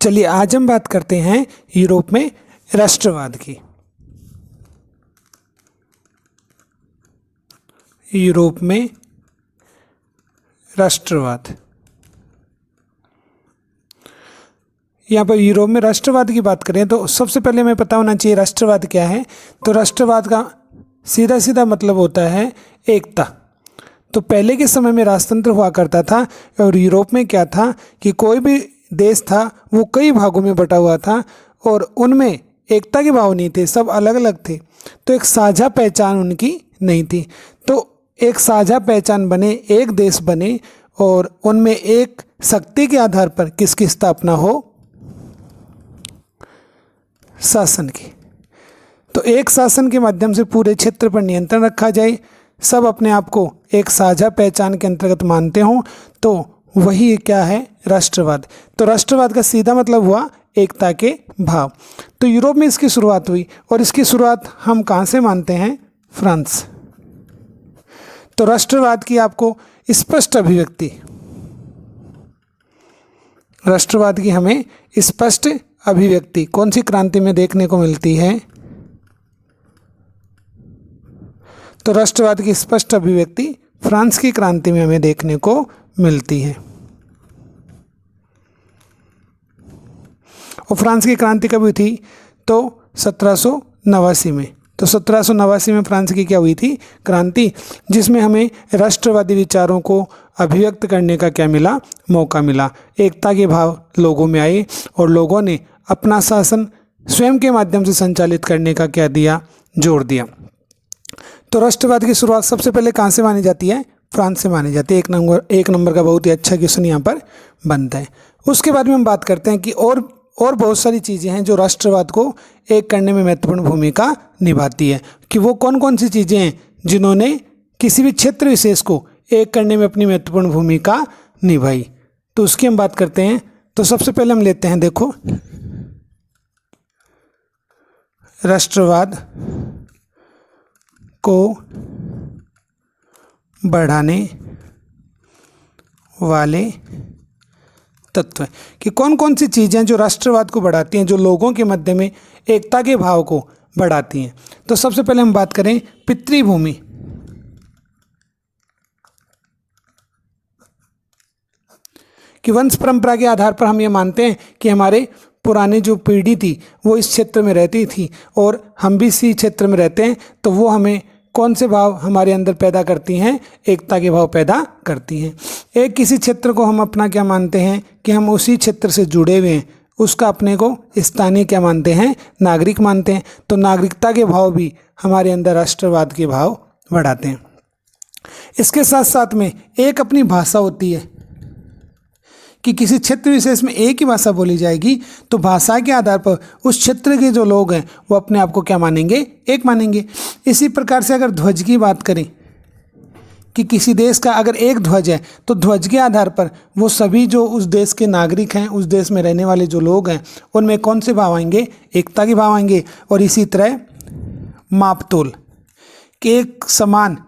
चलिए आज हम बात करते हैं यूरोप में राष्ट्रवाद की। यूरोप में राष्ट्रवाद, यहाँ पर यूरोप में राष्ट्रवाद की बात करें तो सबसे पहले हमें पता होना चाहिए राष्ट्रवाद क्या है। तो राष्ट्रवाद का सीधा सीधा मतलब होता है एकता। तो पहले के समय में राजतंत्र हुआ करता था और यूरोप में क्या था कि कोई भी देश था वो कई भागों में बटा हुआ था और उनमें एकता के भाव नहीं थे, सब अलग अलग थे। तो एक साझा पहचान उनकी नहीं थी। तो एक साझा पहचान बने, एक देश बने और उनमें एक शक्ति के आधार पर किसकी स्थापना हो, शासन की। तो एक शासन के माध्यम से पूरे क्षेत्र पर नियंत्रण रखा जाए, सब अपने आप को एक साझा पहचान के अंतर्गत मानते हों, तो वही क्या है, राष्ट्रवाद। तो राष्ट्रवाद का सीधा मतलब हुआ एकता के भाव। तो यूरोप में इसकी शुरुआत हुई और इसकी शुरुआत हम कहाँ से मानते हैं, फ्रांस। तो राष्ट्रवाद की आपको स्पष्ट अभिव्यक्ति, राष्ट्रवाद की हमें स्पष्ट अभिव्यक्ति कौन सी क्रांति में देखने को मिलती है। तो राष्ट्रवाद की स्पष्ट अभिव्यक्ति फ्रांस की क्रांति में हमें देखने को मिलती है। और फ्रांस की क्रांति कब हुई थी, तो 1789 में। तो 1789 में फ्रांस की क्या हुई थी, क्रांति, जिसमें हमें राष्ट्रवादी विचारों को अभिव्यक्त करने का क्या मिला, मौका मिला। एकता के भाव लोगों में आए और लोगों ने अपना शासन स्वयं के माध्यम से संचालित करने का क्या दिया, जोर दिया। तो राष्ट्रवाद की शुरुआत सबसे पहले कहाँ से मानी जाती है, फ्रांस से मानी जाती है। एक नंबर का बहुत ही अच्छा क्वेश्चन यहाँ पर बनता है। उसके बाद में हम बात करते हैं कि और बहुत सारी चीज़ें हैं जो राष्ट्रवाद को एक करने में महत्वपूर्ण भूमिका निभाती है, कि वो कौन कौन सी चीज़ें हैं जिन्होंने किसी भी क्षेत्र विशेष को एक करने में अपनी महत्वपूर्ण भूमिका निभाई। तो उसकी हम बात करते हैं। तो सबसे पहले हम लेते हैं, देखो, राष्ट्रवाद को बढ़ाने वाले तत्व, कि कौन कौन सी चीज़ें जो राष्ट्रवाद को बढ़ाती हैं, जो लोगों के मध्य में एकता के भाव को बढ़ाती हैं। तो सबसे पहले हम बात करें पितृभूमि। कि वंश परंपरा के आधार पर हम ये मानते हैं कि हमारे पुराने जो पीढ़ी थी वो इस क्षेत्र में रहती थी और हम भी इसी क्षेत्र में रहते हैं, तो वो हमें कौन से भाव हमारे अंदर पैदा करती हैं, एकता के भाव पैदा करती हैं। एक किसी क्षेत्र को हम अपना क्या मानते हैं कि हम उसी क्षेत्र से जुड़े हुए हैं, उसका अपने को स्थानीय क्या मानते हैं, नागरिक मानते हैं। तो नागरिकता के भाव भी हमारे अंदर राष्ट्रवाद के भाव बढ़ाते हैं। इसके साथ साथ में एक अपनी भाषा होती है कि किसी क्षेत्र विशेष में एक ही भाषा बोली जाएगी, तो भाषा के आधार पर उस क्षेत्र के जो लोग हैं वो अपने आप को क्या मानेंगे, एक मानेंगे। इसी प्रकार से अगर ध्वज की बात करें कि किसी देश का अगर एक ध्वज है तो ध्वज के आधार पर वो सभी जो उस देश के नागरिक हैं, उस देश में रहने वाले जो लोग हैं, उनमें कौन से भाव आएंगे, एकता के भाव आएंगे। और इसी तरह मापतोल, कि एक समान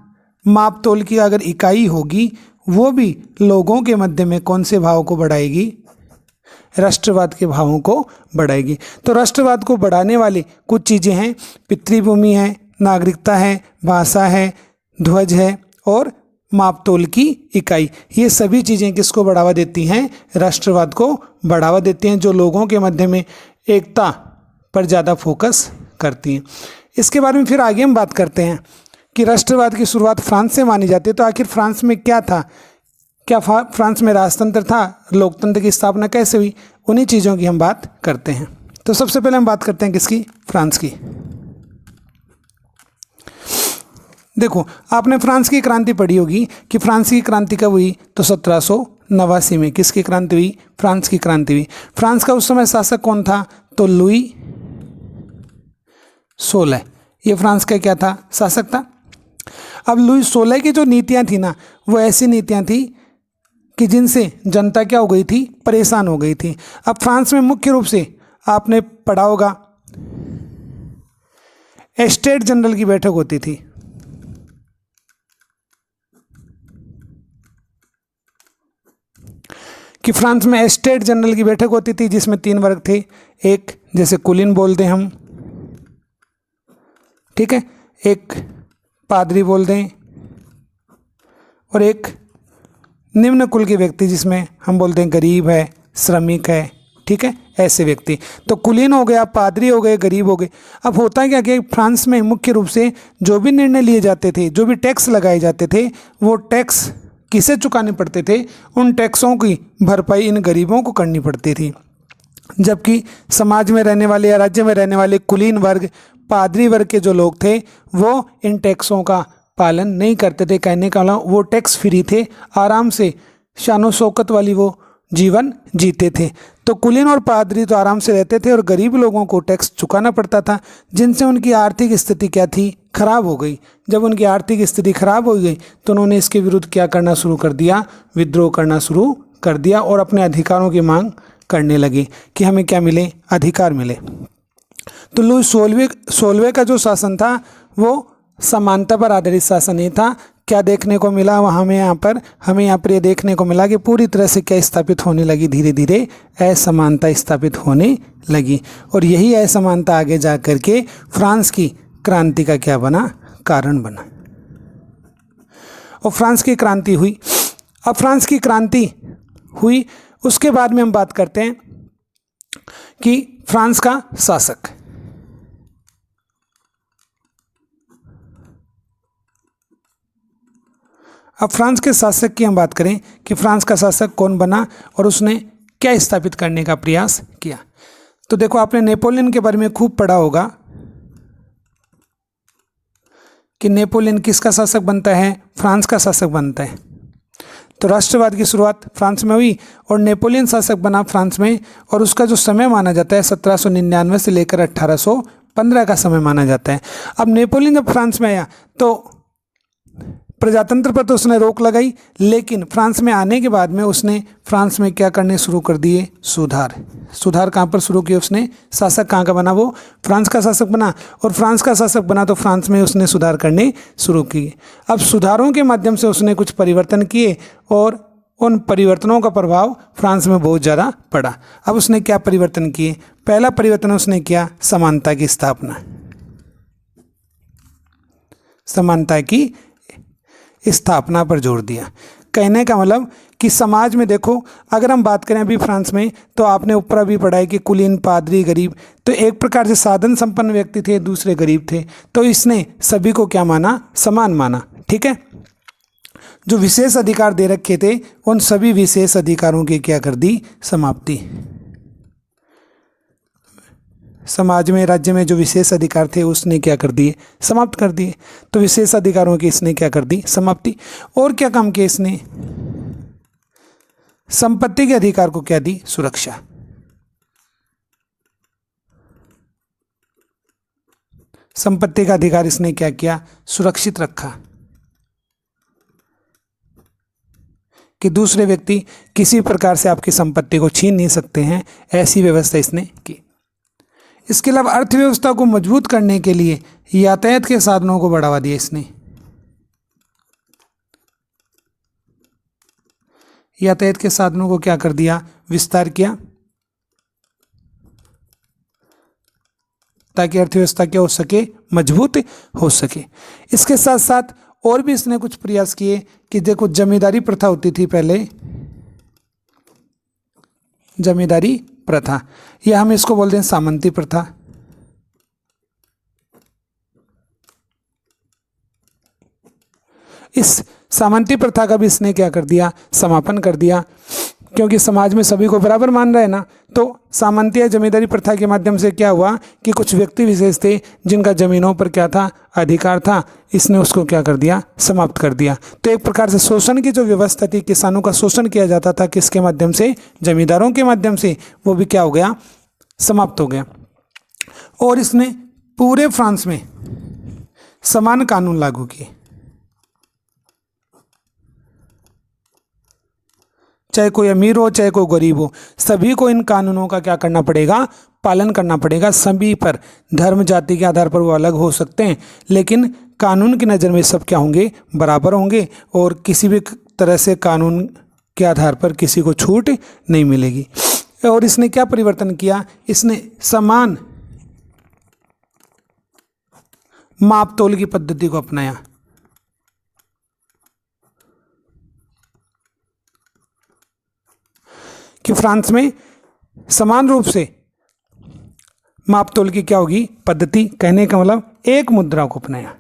मापतोल की अगर इकाई होगी वो भी लोगों के मध्य में कौन से भाव को बढ़ाएगी, राष्ट्रवाद के भावों को बढ़ाएगी। तो राष्ट्रवाद को बढ़ाने वाली कुछ चीज़ें हैं, पितृभूमि है, नागरिकता है, भाषा है, ध्वज है और मापतोल की इकाई। ये सभी चीज़ें किसको बढ़ावा देती हैं, राष्ट्रवाद को बढ़ावा देती हैं, जो लोगों के मध्य में एकता पर ज़्यादा फोकस करती हैं। इसके बारे में फिर आगे हम बात करते हैं कि राष्ट्रवाद की शुरुआत फ्रांस से मानी जाती है। तो आखिर फ्रांस में क्या था, क्या फ्रांस में राजतंत्र था, लोकतंत्र की स्थापना कैसे हुई, उन्हीं चीज़ों की हम बात करते हैं। तो सबसे पहले हम बात करते हैं किसकी, फ्रांस की। देखो, आपने फ्रांस की क्रांति पढ़ी होगी कि फ्रांस की क्रांति कब हुई, तो 1789 में। किसकी क्रांति हुई, फ्रांस की क्रांति हुई। फ्रांस का उस समय शासक कौन था, तो लुई 16, ये फ्रांस का क्या था, शासक था। अब लुई 16 की जो नीतियां थी ना, वो ऐसी नीतियां थी कि जिनसे जनता क्या हो गई थी, परेशान हो गई थी। अब फ्रांस में मुख्य रूप से आपने पढ़ा होगा एस्टेट जनरल की बैठक होती थी। कि कि फ्रांस में एस्टेट जनरल की बैठक होती थी जिसमें 3 वर्ग थे। एक जैसे कुलीन बोल दें हम, ठीक है, एक पादरी बोल दें, और एक निम्न कुल के व्यक्ति जिसमें हम बोलते हैं गरीब है, श्रमिक है, ठीक है, ऐसे व्यक्ति। तो कुलीन हो गया, पादरी हो गए, गरीब हो गए। अब होता क्या कि फ्रांस में मुख्य रूप से जो भी निर्णय लिए जाते थे, जो भी टैक्स लगाए जाते थे, वो टैक्स किसे चुकाने पड़ते थे? उन टैक्सों की भरपाई इन गरीबों को करनी पड़ती थी। जबकि समाज में रहने वाले या राज्य में रहने वाले कुलीन वर्ग, पादरी वर्ग के जो लोग थे, वो इन टैक्सों का पालन नहीं करते थे। कहने का मतलब वो टैक्स फ्री थे, आराम से शानो शौकत वाली वो जीवन जीते थे। तो कुलीन और पादरी तो आराम से रहते थे और गरीब लोगों को टैक्स चुकाना पड़ता था, जिनसे उनकी आर्थिक स्थिति क्या थी? खराब हो गई। जब उनकी आर्थिक स्थिति खराब हो गई तो उन्होंने इसके विरुद्ध क्या करना शुरू कर दिया? विद्रोह करना शुरू कर दिया और अपने अधिकारों की मांग करने लगे कि हमें क्या मिले? अधिकार मिले। तो लुई 16वें का जो शासन था वो समानता पर आधारित शासन नहीं था। क्या देखने को मिला हमें यहाँ पर ये देखने को मिला कि पूरी तरह से क्या स्थापित होने लगी? धीरे धीरे असमानता स्थापित होने लगी, और यही असमानता आगे जा कर के फ्रांस की क्रांति का क्या बना? कारण बना। और फ्रांस की क्रांति हुई। अब फ्रांस की क्रांति हुई, उसके बाद में हम बात करते हैं कि फ्रांस का शासक। अब फ्रांस के शासक की हम बात करें कि फ्रांस का शासक कौन बना और उसने क्या स्थापित करने का प्रयास किया। तो देखो, आपने नेपोलियन के बारे में खूब पढ़ा होगा कि नेपोलियन किसका शासक बनता है? फ्रांस का शासक बनता है। तो राष्ट्रवाद की शुरुआत फ्रांस में हुई और नेपोलियन शासक बना फ्रांस में, और उसका जो समय माना जाता है 1799 से लेकर 1815 का समय माना जाता है। अब नेपोलियन जब फ्रांस में आया तो प्रजातंत्र पर तो उसने रोक लगाई, लेकिन फ्रांस में आने के बाद में उसने फ्रांस में क्या करने शुरू कर दिए? सुधार कहाँ पर शुरू किए उसने? शासक कहाँ का बना? वो फ्रांस का शासक बना, और फ्रांस का शासक बना तो फ्रांस में उसने सुधार करने शुरू किए। अब सुधारों के माध्यम से उसने कुछ परिवर्तन किए और उन परिवर्तनों का प्रभाव फ्रांस में बहुत ज़्यादा पड़ा। अब उसने क्या परिवर्तन किए? पहला परिवर्तन उसने किया, समानता की स्थापना। समानता की स्थापना पर जोर दिया। कहने का मतलब कि समाज में देखो, अगर हम बात करें अभी फ्रांस में, तो आपने ऊपर अभी पढ़ा है कि कुलीन, पादरी, गरीब, तो एक प्रकार से साधन संपन्न व्यक्ति थे, दूसरे गरीब थे। तो इसने सभी को क्या माना? समान माना। ठीक है, जो विशेष अधिकार दे रखे थे उन सभी विशेष अधिकारों की क्या कर दी? समाप्ति। समाज में, राज्य में जो विशेष अधिकार थे उसने क्या कर दिए? समाप्त कर दिए। तो विशेष अधिकारों की इसने क्या कर दी? समाप्ति। और क्या काम किया इसने? संपत्ति के अधिकार को क्या दी? सुरक्षा। संपत्ति का अधिकार इसने क्या किया? सुरक्षित रखा कि दूसरे व्यक्ति किसी प्रकार से आपकी संपत्ति को छीन नहीं सकते हैं, ऐसी व्यवस्था इसने की। इसके अलावा अर्थव्यवस्था को मजबूत करने के लिए यातायात के साधनों को बढ़ावा दिया इसने। यातायात के साधनों को क्या कर दिया? विस्तार किया, ताकि अर्थव्यवस्था क्या हो सके? मजबूत हो सके। इसके साथ साथ और भी इसने कुछ प्रयास किए कि देखो, जमींदारी प्रथा होती थी पहले, जमींदारी प्रथा, या हम इसको बोलते हैं सामंती प्रथा। इस सामंती प्रथा का भी इसने क्या कर दिया? समापन कर दिया, क्योंकि समाज में सभी को बराबर मान रहा है ना। तो सामंती या जमींदारी प्रथा के माध्यम से क्या हुआ कि कुछ व्यक्ति विशेष थे जिनका जमीनों पर क्या था? अधिकार था, इसने उसको क्या कर दिया? समाप्त कर दिया। तो एक प्रकार से शोषण की जो व्यवस्था थी, किसानों का शोषण किया जाता था, किसके माध्यम से? जमींदारों के माध्यम से, वो भी क्या हो गया? समाप्त हो गया। और इसने पूरे फ्रांस में समान कानून लागू किए, चाहे कोई अमीर हो चाहे कोई गरीब हो, सभी को इन कानूनों का क्या करना पड़ेगा? पालन करना पड़ेगा। सभी पर धर्म जाति के आधार पर वो अलग हो सकते हैं, लेकिन कानून की नज़र में सब क्या होंगे? बराबर होंगे, और किसी भी तरह से कानून के आधार पर किसी को छूट नहीं मिलेगी। और इसने क्या परिवर्तन किया, इसने समान माप तोल की पद्धति को अपनाया। कि फ्रांस में समान रूप से माप तोल की क्या होगी पद्धति, कहने का मतलब एक मुद्रा को अपनाया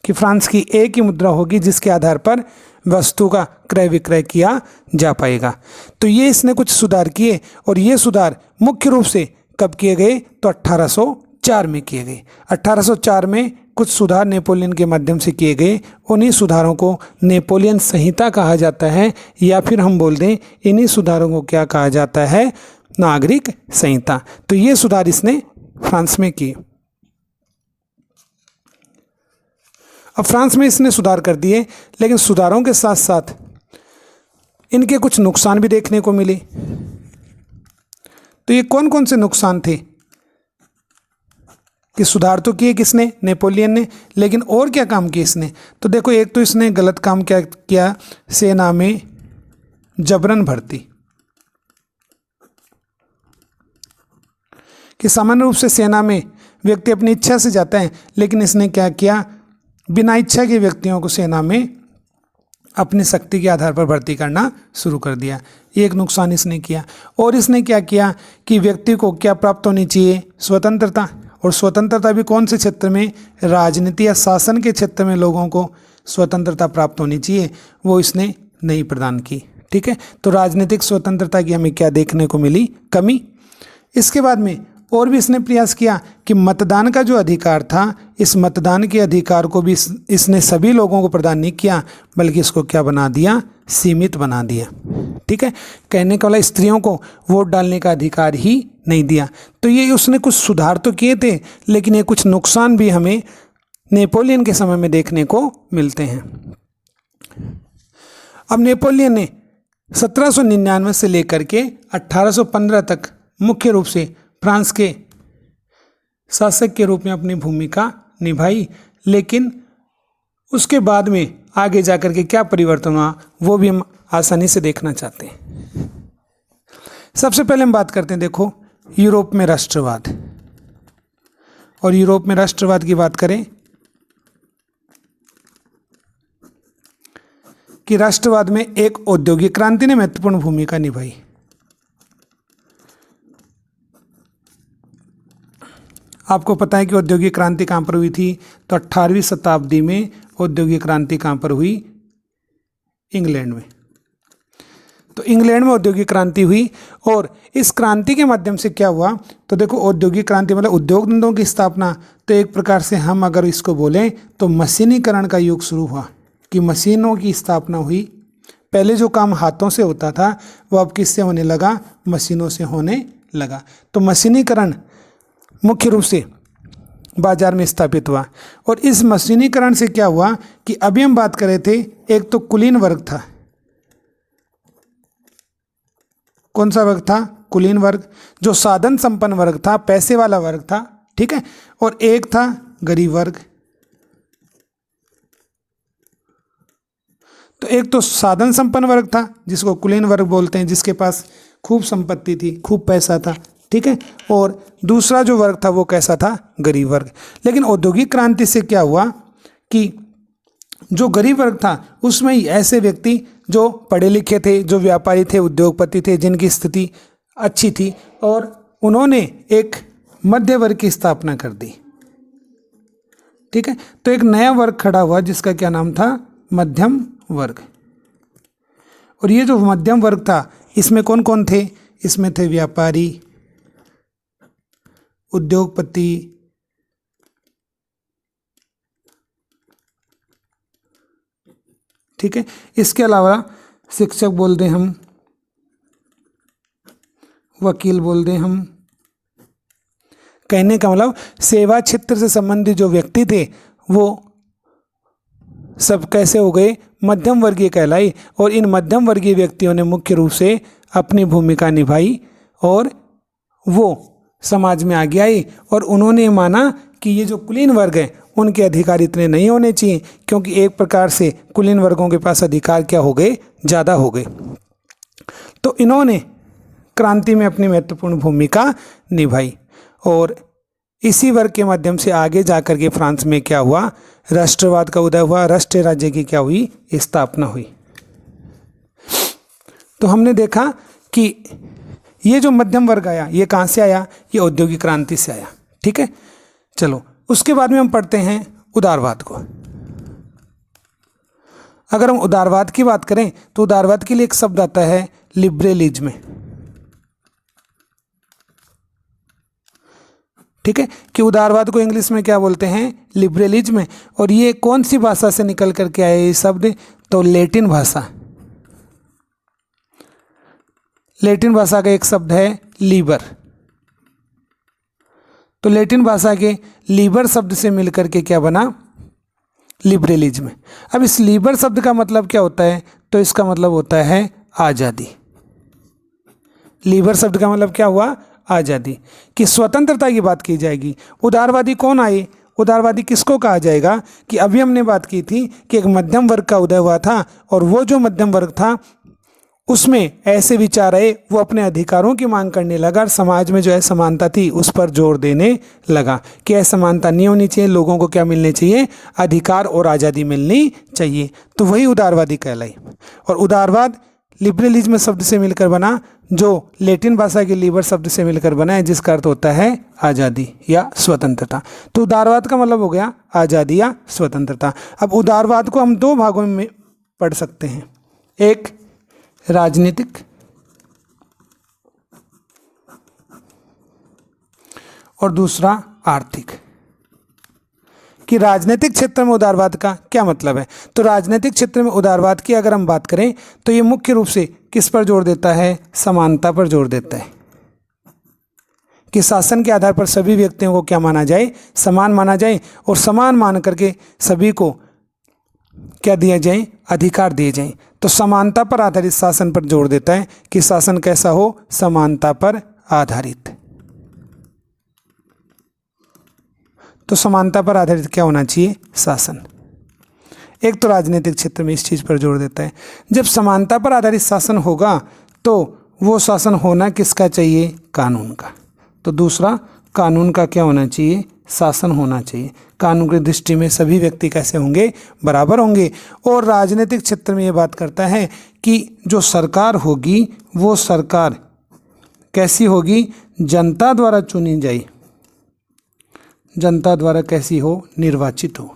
कि फ्रांस की एक ही मुद्रा होगी जिसके आधार पर वस्तु का क्रय विक्रय किया जा पाएगा। तो ये इसने कुछ सुधार किए और ये सुधार मुख्य रूप से कब किए गए, तो 1804 में किए गए। 1804 में कुछ सुधार नेपोलियन के माध्यम से किए गए। उन्हीं सुधारों को नेपोलियन संहिता कहा जाता है, या फिर हम बोल दें इन्हीं सुधारों को क्या कहा जाता है, नागरिक संहिता। तो ये सुधार इसने फ्रांस में किए। अब फ्रांस में इसने सुधार कर दिए, लेकिन सुधारों के साथ साथ इनके कुछ नुकसान भी देखने को मिले। तो ये कौन कौन से नुकसान थे कि सुधार तो किए किसने, नेपोलियन ने, लेकिन और क्या काम किए इसने। तो देखो, एक तो इसने गलत काम क्या किया, सेना में जबरन भर्ती। कि सामान्य रूप से सेना में व्यक्ति अपनी इच्छा से जाता है, लेकिन इसने क्या किया, बिना इच्छा के व्यक्तियों को सेना में अपनी शक्ति के आधार पर भर्ती करना शुरू कर दिया। ये एक नुकसान इसने किया। और इसने क्या किया कि व्यक्ति को क्या प्राप्त होनी चाहिए, स्वतंत्रता। और स्वतंत्रता भी कौन से क्षेत्र में, राजनीति या शासन के क्षेत्र में लोगों को स्वतंत्रता प्राप्त होनी चाहिए, वो इसने नहीं प्रदान की। ठीक है, तो राजनीतिक स्वतंत्रता की हमें क्या देखने को मिली, कमी। इसके बाद में और भी इसने प्रयास किया कि मतदान का जो अधिकार था, इस मतदान के अधिकार को भी इसने सभी लोगों को प्रदान नहीं किया, बल्कि इसको क्या बना दिया, सीमित बना दिया। ठीक है, कहने का वाला स्त्रियों को वोट डालने का अधिकार ही नहीं दिया। तो ये उसने कुछ सुधार तो किए थे, लेकिन ये कुछ नुकसान भी हमें नेपोलियन के समय में देखने को मिलते हैं। अब नेपोलियन ने 1799 से लेकर के 1815 तक मुख्य रूप से फ्रांस के शासक के रूप में अपनी भूमिका निभाई, लेकिन उसके बाद में आगे जाकर के क्या परिवर्तन हुआ, वो भी हम आसानी से देखना चाहते हैं। सबसे पहले हम बात करते हैं, देखो, यूरोप में राष्ट्रवाद। और यूरोप में राष्ट्रवाद की बात करें कि राष्ट्रवाद में एक औद्योगिक क्रांति ने महत्वपूर्ण भूमिका निभाई। आपको पता है कि औद्योगिक क्रांति कहाँ पर हुई थी, तो 18वीं शताब्दी में औद्योगिक क्रांति कहाँ पर हुई, इंग्लैंड में। तो इंग्लैंड में औद्योगिक क्रांति हुई, और इस क्रांति के माध्यम से क्या हुआ, तो देखो, औद्योगिक क्रांति मतलब उद्योग धंधों की स्थापना। तो एक प्रकार से हम अगर इसको बोलें तो मशीनीकरण का युग शुरू हुआ, कि मशीनों की स्थापना हुई। पहले जो काम हाथों से होता था वो अब किससे होने लगा, मशीनों से होने लगा। तो मशीनीकरण मुख्य रूप से बाजार में स्थापित हुआ। और इस मशीनीकरण से क्या हुआ कि अभी हम बात कर रहे थे, एक तो कुलीन वर्ग था। कौन सा वर्ग था, कुलीन वर्ग, जो साधन संपन्न वर्ग था, पैसे वाला वर्ग था। ठीक है, और एक था गरीब वर्ग। तो एक तो साधन संपन्न वर्ग था जिसको कुलीन वर्ग बोलते हैं, जिसके पास खूब संपत्ति थी, खूब पैसा था। ठीक है, और दूसरा जो वर्ग था वो कैसा था, गरीब वर्ग। लेकिन औद्योगिक क्रांति से क्या हुआ कि जो गरीब वर्ग था उसमें ऐसे व्यक्ति जो पढ़े लिखे थे, जो व्यापारी थे, उद्योगपति थे, जिनकी स्थिति अच्छी थी, और उन्होंने एक मध्य वर्ग की स्थापना कर दी। ठीक है, तो एक नया वर्ग खड़ा हुआ जिसका क्या नाम था, मध्यम वर्ग। और ये जो मध्यम वर्ग था, इसमें कौन कौन थे, इसमें थे व्यापारी, उद्योगपति, ठीक है, इसके अलावा शिक्षक बोल दें हम, वकील बोल दें हम। कहने का मतलब सेवा क्षेत्र से संबंधित जो व्यक्ति थे वो सब कैसे हो गए, मध्यम वर्गीय कहलाई। और इन मध्यम वर्गीय व्यक्तियों ने मुख्य रूप से अपनी भूमिका निभाई और वो समाज में आगे आई, और उन्होंने माना कि ये जो कुलीन वर्ग हैं उनके अधिकार इतने नहीं होने चाहिए, क्योंकि एक प्रकार से कुलीन वर्गों के पास अधिकार क्या हो गए, ज़्यादा हो गए। तो इन्होंने क्रांति में अपनी महत्वपूर्ण भूमिका निभाई और इसी वर्ग के माध्यम से आगे जाकर के फ्रांस में क्या हुआ, राष्ट्रवाद का उदय हुआ, राष्ट्रीय राज्य की क्या हुई, स्थापना हुई। तो हमने देखा कि ये जो मध्यम वर्ग आया ये कहाँ से आया, ये औद्योगिक क्रांति से आया। ठीक है, चलो उसके बाद में हम पढ़ते हैं उदारवाद को। अगर हम उदारवाद की बात करें तो उदारवाद के लिए एक शब्द आता है लिबरलिज्म। ठीक है, कि उदारवाद को इंग्लिश में क्या बोलते हैं, लिबरलिज्म। और ये कौन सी भाषा से निकल करके आया ये शब्द, तो लैटिन भाषा। लैटिन भाषा का एक शब्द है लीबर। तो लैटिन भाषा के लीबर शब्द से मिलकर के क्या बना, लिबरलिज्म। अब इस लीबर शब्द का मतलब क्या होता है, तो इसका मतलब होता है आज़ादी। लीबर शब्द का मतलब क्या हुआ, आज़ादी, कि स्वतंत्रता की बात की जाएगी। उदारवादी कौन आए, उदारवादी किसको कहा जाएगा, कि अभी हमने बात की थी कि एक मध्यम वर्ग का उदय हुआ था और वो जो मध्यम वर्ग था उसमें ऐसे विचार आए, वो अपने अधिकारों की मांग करने लगा और समाज में जो असमानता थी उस पर जोर देने लगा कि असमानता नहीं होनी चाहिए, लोगों को क्या मिलने चाहिए, अधिकार और आज़ादी मिलनी चाहिए। तो वही उदारवादी कहलाई। और उदारवाद लिबरलिज्म शब्द से मिलकर बना, जो लैटिन भाषा के लीबर शब्द से मिलकर बना है, जिसका अर्थ होता है आज़ादी या स्वतंत्रता। तो उदारवाद का मतलब हो गया आज़ादी या स्वतंत्रता। अब उदारवाद को हम दो भागों में पढ़ सकते हैं, एक राजनीतिक और दूसरा आर्थिक। कि राजनीतिक क्षेत्र में उदारवाद का क्या मतलब है, तो राजनीतिक क्षेत्र में उदारवाद की अगर हम बात करें तो ये मुख्य रूप से किस पर जोर देता है, समानता पर जोर देता है, कि शासन के आधार पर सभी व्यक्तियों को क्या माना जाए, समान माना जाए, और समान मान करके सभी को क्या दिया जाए, अधिकार दिए जाएं। तो समानता पर आधारित शासन पर जोर देता है कि शासन कैसा हो, समानता पर आधारित। तो समानता पर आधारित क्या होना चाहिए, शासन। एक तो राजनीतिक क्षेत्र में इस चीज़ पर जोर देता है। जब समानता पर आधारित शासन होगा तो वो शासन होना किसका चाहिए, कानून का। तो दूसरा, कानून का क्या होना चाहिए, शासन होना चाहिए। कानून की दृष्टि में सभी व्यक्ति कैसे होंगे, बराबर होंगे। और राजनीतिक क्षेत्र में ये बात करता है कि जो सरकार होगी वो सरकार कैसी होगी, जनता द्वारा चुनी जाए, जनता द्वारा कैसी हो, निर्वाचित हो।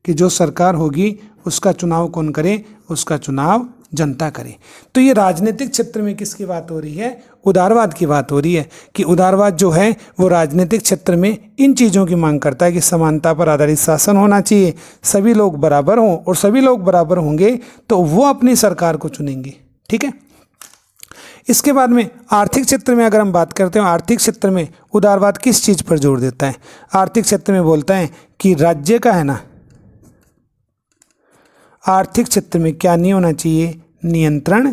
कि जो सरकार होगी उसका चुनाव कौन करे, उसका चुनाव जनता करे। तो ये राजनीतिक क्षेत्र में किसकी बात हो रही है, उदारवाद की बात हो रही है। कि उदारवाद जो है वो राजनीतिक क्षेत्र में इन चीज़ों की मांग करता है कि समानता पर आधारित शासन होना चाहिए, सभी लोग बराबर हों, और सभी लोग बराबर होंगे तो वो अपनी सरकार को चुनेंगे। ठीक है, इसके बाद में आर्थिक क्षेत्र में अगर हम बात करते हैं, आर्थिक क्षेत्र में उदारवाद किस चीज़ पर जोर देता है, आर्थिक क्षेत्र में बोलता है कि राज्य का है ना, आर्थिक क्षेत्र में क्या नहीं होना चाहिए, नियंत्रण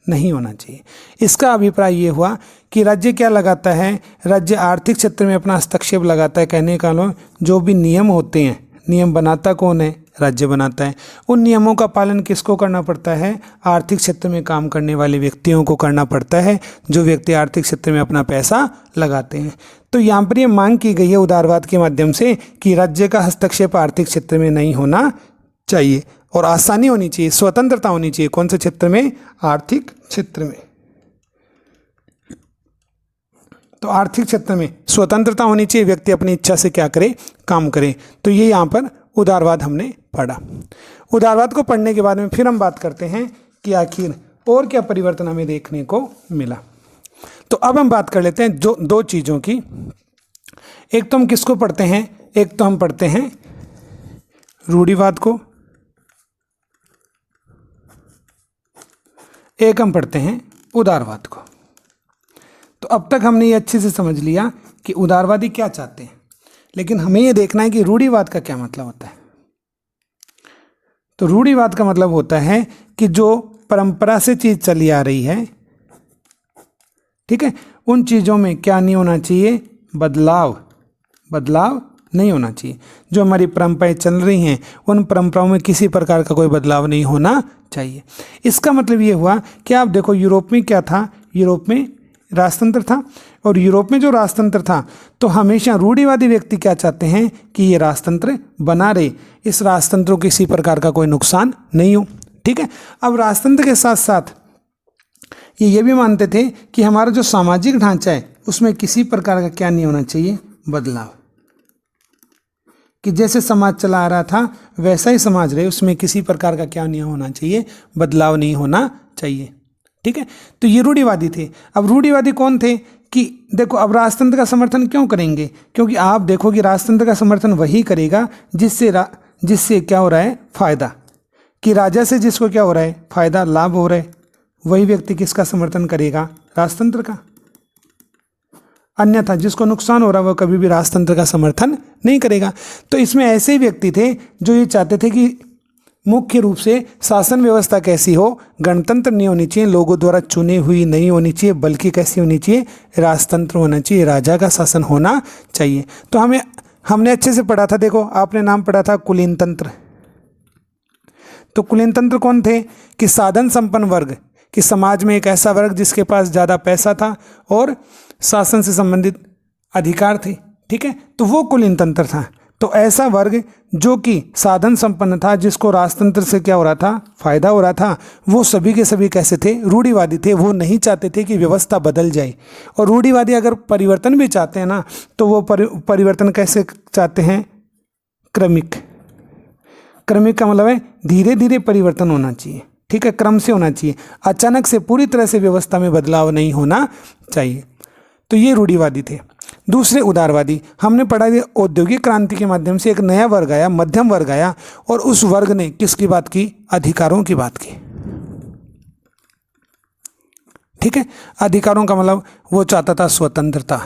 नहीं होना चाहिए। इसका अभिप्राय ये हुआ कि राज्य क्या लगाता है, राज्य आर्थिक क्षेत्र में अपना हस्तक्षेप लगाता है। कहने का लो, जो भी नियम होते हैं, नियम बनाता कौन है, राज्य बनाता है। उन नियमों का पालन किसको करना पड़ता है, आर्थिक क्षेत्र में काम करने वाले व्यक्तियों को करना पड़ता है, जो व्यक्ति आर्थिक क्षेत्र में अपना पैसा लगाते हैं। तो यहाँ पर ये मांग की गई है उदारवाद के माध्यम से कि राज्य का हस्तक्षेप आर्थिक क्षेत्र में नहीं होना चाहिए और आसानी होनी चाहिए, स्वतंत्रता होनी चाहिए। कौन से क्षेत्र में, आर्थिक क्षेत्र में। तो आर्थिक क्षेत्र में स्वतंत्रता होनी चाहिए, व्यक्ति अपनी इच्छा से क्या करे, काम करे। तो ये यहाँ पर उदारवाद हमने पढ़ा। उदारवाद को पढ़ने के बाद में फिर हम बात करते हैं कि आखिर और क्या परिवर्तन हमें देखने को मिला। तो अब हम बात कर लेते हैं जो दो चीज़ों की। एक तो हम किसको पढ़ते हैं, एक तो हम पढ़ते हैं रूढ़िवाद को, एक हम पढ़ते हैं उदारवाद को। तो अब तक हमने ये अच्छे से समझ लिया कि उदारवादी क्या चाहते हैं, लेकिन हमें ये देखना है कि रूढ़िवाद का क्या मतलब होता है। तो रूढ़िवाद का मतलब होता है कि जो परंपरा से चीज़ चली आ रही है, ठीक है, उन चीज़ों में क्या नहीं होना चाहिए, बदलाव बदलाव नहीं होना चाहिए। जो हमारी परंपराएं चल रही हैं उन परंपराओं में किसी प्रकार का कोई बदलाव नहीं होना चाहिए। इसका मतलब ये हुआ कि आप देखो यूरोप में क्या था, यूरोप में राजतंत्र था, और यूरोप में जो राजतंत्र था तो हमेशा रूढ़िवादी व्यक्ति क्या चाहते हैं कि ये राजतंत्र बना रहे, इस राजतंत्र को किसी प्रकार का कोई नुकसान नहीं हो। ठीक है, अब राजतंत्र के साथ साथ ये भी मानते थे कि हमारा जो सामाजिक ढांचा है उसमें किसी प्रकार का क्या नहीं होना चाहिए, बदलाव, कि जैसे समाज चला आ रहा था वैसा ही समाज रहे, उसमें किसी प्रकार का क्या नहीं होना चाहिए, बदलाव नहीं होना चाहिए। ठीक है, तो ये रूढ़िवादी थे। अब रूढ़िवादी कौन थे कि देखो अब राजतंत्र का समर्थन क्यों करेंगे, क्योंकि आप देखो कि राजतंत्र का समर्थन वही करेगा जिससे क्या हो रहा है, फायदा, कि राजा से जिसको क्या हो रहा है, फायदा, लाभ हो रहा है, वही व्यक्ति किसका समर्थन करेगा, राजतंत्र का। अन्यथा जिसको नुकसान हो रहा है वह कभी भी राजतंत्र का समर्थन नहीं करेगा। तो इसमें ऐसे ही व्यक्ति थे जो ये चाहते थे कि मुख्य रूप से शासन व्यवस्था कैसी हो, गणतंत्र नहीं होनी चाहिए, लोगों द्वारा चुनी हुई नहीं होनी चाहिए, बल्कि कैसी होनी चाहिए, राजतंत्र होना चाहिए, राजा का शासन होना चाहिए। तो हमने अच्छे से पढ़ा था, देखो आपने नाम पढ़ा था कुलीन तंत्र। तो कुलीन तंत्र कौन थे कि साधन संपन्न वर्ग, कि समाज में एक ऐसा वर्ग जिसके पास ज़्यादा पैसा था और शासन से संबंधित अधिकार थे। ठीक है, तो वो कुलीन तंत्र था। तो ऐसा वर्ग जो कि साधन संपन्न था, जिसको राजतंत्र से क्या हो रहा था, फायदा हो रहा था, वो सभी के सभी कैसे थे, रूढ़िवादी थे। वो नहीं चाहते थे कि व्यवस्था बदल जाए। और रूढ़िवादी अगर परिवर्तन भी चाहते हैं ना, तो वो परिवर्तन कैसे चाहते हैं, क्रमिक। क्रमिक का मतलब है धीरे धीरे परिवर्तन होना चाहिए। ठीक है, क्रम से होना चाहिए, अचानक से पूरी तरह से व्यवस्था में बदलाव नहीं होना चाहिए। तो ये रूढ़िवादी थे। दूसरे उदारवादी, हमने पढ़ा कि औद्योगिक क्रांति के माध्यम से एक नया वर्ग आया, मध्यम वर्ग आया, और उस वर्ग ने किसकी बात की, अधिकारों की बात की। ठीक है, अधिकारों का मतलब वो चाहता था स्वतंत्रता,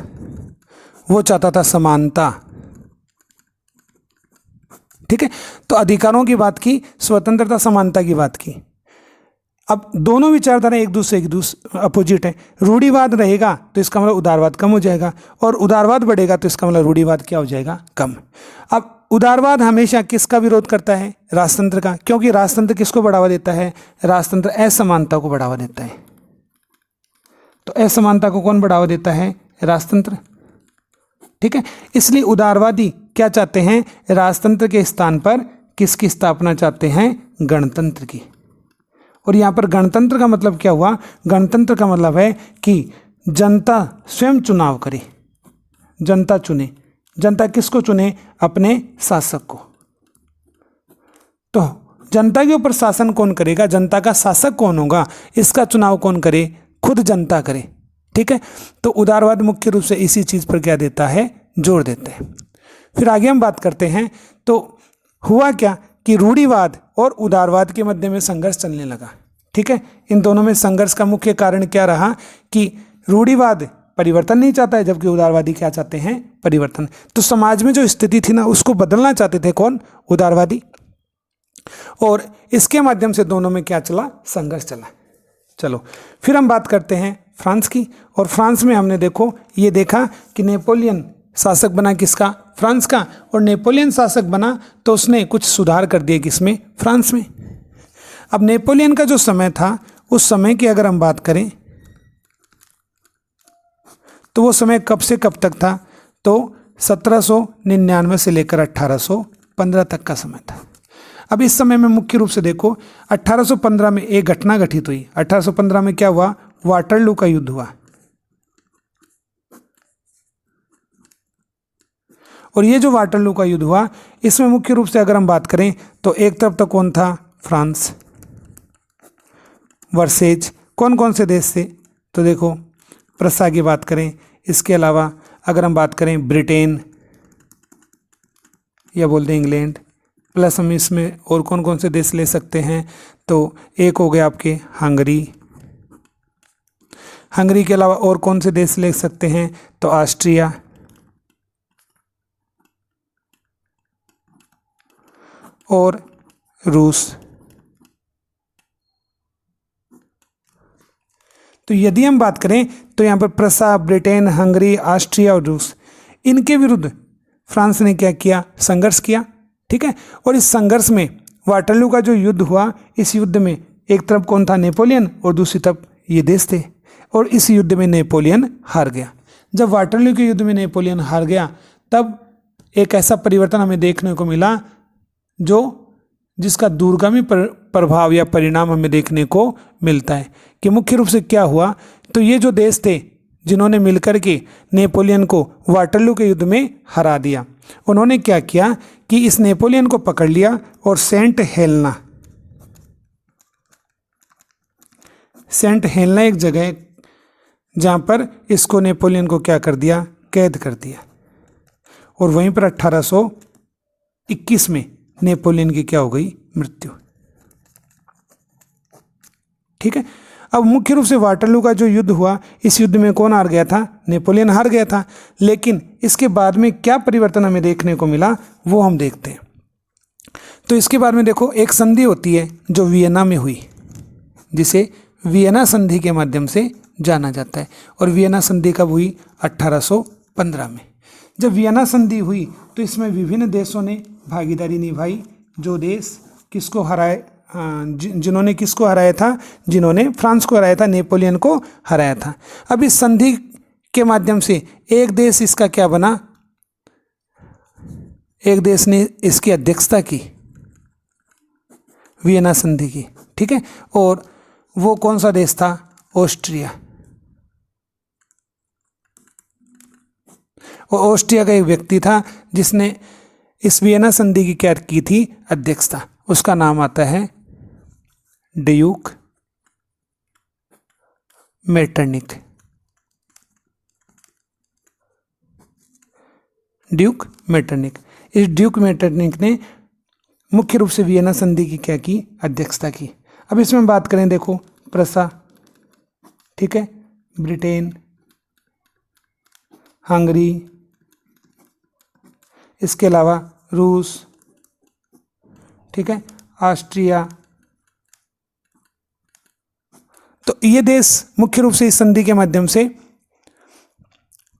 वो चाहता था समानता। ठीक है, तो अधिकारों की बात की, स्वतंत्रता समानता की बात की। अब दोनों विचारधारा एक दूसरे अपोजिट है। रूढ़िवाद रहेगा तो इसका मतलब उदारवाद कम हो जाएगा, और उदारवाद बढ़ेगा तो इसका मतलब रूढ़िवाद क्या हो जाएगा, कम। अब उदारवाद हमेशा किसका विरोध करता है, राजतंत्र का, क्योंकि राजतंत्र किसको बढ़ावा देता है, राजतंत्र असमानता को बढ़ावा देता है। तो असमानता को कौन बढ़ावा देता है, राजतंत्र। ठीक है, इसलिए उदारवादी क्या चाहते हैं, राजतंत्र के स्थान पर किसकी स्थापना चाहते हैं, गणतंत्र की। और यहाँ पर गणतंत्र का मतलब क्या हुआ, गणतंत्र का मतलब है कि जनता स्वयं चुनाव करे, जनता चुने। जनता किसको चुने, अपने शासक को। तो जनता के ऊपर शासन कौन करेगा, जनता का शासक कौन होगा, इसका चुनाव कौन करे, खुद जनता करे। ठीक है, तो उदारवाद मुख्य रूप से इसी चीज पर क्या देता है, जोर देता है। फिर आगे हम बात करते हैं, तो हुआ क्या कि रूढ़िवाद और उदारवाद के मध्य में संघर्ष चलने लगा। ठीक है, इन दोनों में संघर्ष का मुख्य कारण क्या रहा कि रूढ़िवाद परिवर्तन नहीं चाहता है, जबकि उदारवादी क्या चाहते हैं, परिवर्तन। तो समाज में जो स्थिति थी ना, उसको बदलना चाहते थे कौन, उदारवादी। और इसके माध्यम से दोनों में क्या चला, संघर्ष चला। चलो फिर हम बात करते हैं फ्रांस की। और फ्रांस में हमने ये देखा कि नेपोलियन शासक बना, किसका, फ्रांस का। और नेपोलियन शासक बना तो उसने कुछ सुधार कर दिए, किसमें, फ्रांस में। अब नेपोलियन का जो समय था, उस समय की अगर हम बात करें तो वो समय कब से कब तक था, तो 1799 से लेकर 1815 तक का समय था। अब इस समय में मुख्य रूप से देखो 1815 में एक घटना घटित हुई। 1815 में क्या हुआ, वाटरलू का युद्ध हुआ। और ये जो वाटरलू का युद्ध हुआ, इसमें मुख्य रूप से अगर हम बात करें तो एक तरफ तो कौन था, फ्रांस वर्सेज कौन कौन से देश से, तो देखो प्रसा की बात करें, इसके अलावा अगर हम बात करें ब्रिटेन या बोल दें इंग्लैंड, प्लस हम इसमें और कौन कौन से देश ले सकते हैं, तो एक हो गए आपके हंगरी। हंगरी के अलावा और कौन से देश ले सकते हैं, तो ऑस्ट्रिया और रूस। तो यदि हम बात करें तो यहाँ पर प्रसा, ब्रिटेन, हंगरी, ऑस्ट्रिया और रूस, इनके विरुद्ध फ्रांस ने क्या किया, संघर्ष किया। ठीक है, और इस संघर्ष में वाटरलू का जो युद्ध हुआ, इस युद्ध में एक तरफ कौन था, नेपोलियन, और दूसरी तरफ ये देश थे, और इस युद्ध में नेपोलियन हार गया। जब वाटरलू के युद्ध में नेपोलियन हार गया, तब एक ऐसा परिवर्तन हमें देखने को मिला जिसका दूरगामी प्रभाव या परिणाम हमें देखने को मिलता है कि मुख्य रूप से क्या हुआ। तो ये जो देश थे जिन्होंने मिलकर के नेपोलियन को वाटरलू के युद्ध में हरा दिया, उन्होंने क्या किया कि इस नेपोलियन को पकड़ लिया और सेंट हेलेना एक जगह है जहाँ पर इसको नेपोलियन को क्या कर दिया, कैद कर दिया, और वहीं पर 1821 में नेपोलियन की क्या हो गई, मृत्यु। ठीक है, अब मुख्य रूप से वाटरलू का जो युद्ध हुआ, इस युद्ध में कौन हार गया था, नेपोलियन हार गया था। लेकिन इसके बाद में क्या परिवर्तन हमें देखने को मिला वो हम देखते हैं। तो इसके बाद में देखो, एक संधि होती है जो वियना में हुई, जिसे वियना संधि के माध्यम से जाना जाता है। और वियना संधि कब हुई, 1815 में। जब वियना संधि हुई तो इसमें विभिन्न देशों ने भागीदारी निभाई। जो देश किसको हराए, जिन्होंने किसको हराया था, जिन्होंने फ्रांस को हराया था, नेपोलियन को हराया था। अब इस संधि के माध्यम से एक देश इसका क्या बना, एक देश ने इसकी अध्यक्षता की, वियना संधि की। ठीक है, और वो कौन सा देश था, ऑस्ट्रिया। और ऑस्ट्रिया का एक व्यक्ति था जिसने इस वियना संधि की क्या की थी, अध्यक्षता। उसका नाम आता है ड्यूक मेटरनिक। ड्यूक मेटरनिक, इस ड्यूक मेटरनिक ने मुख्य रूप से वियना संधि की क्या की, अध्यक्षता की। अब इसमें बात करें, देखो प्रसा, ठीक है, ब्रिटेन, हंगरी, इसके अलावा रूस, ठीक है, ऑस्ट्रिया। तो ये देश मुख्य रूप से इस संधि के माध्यम से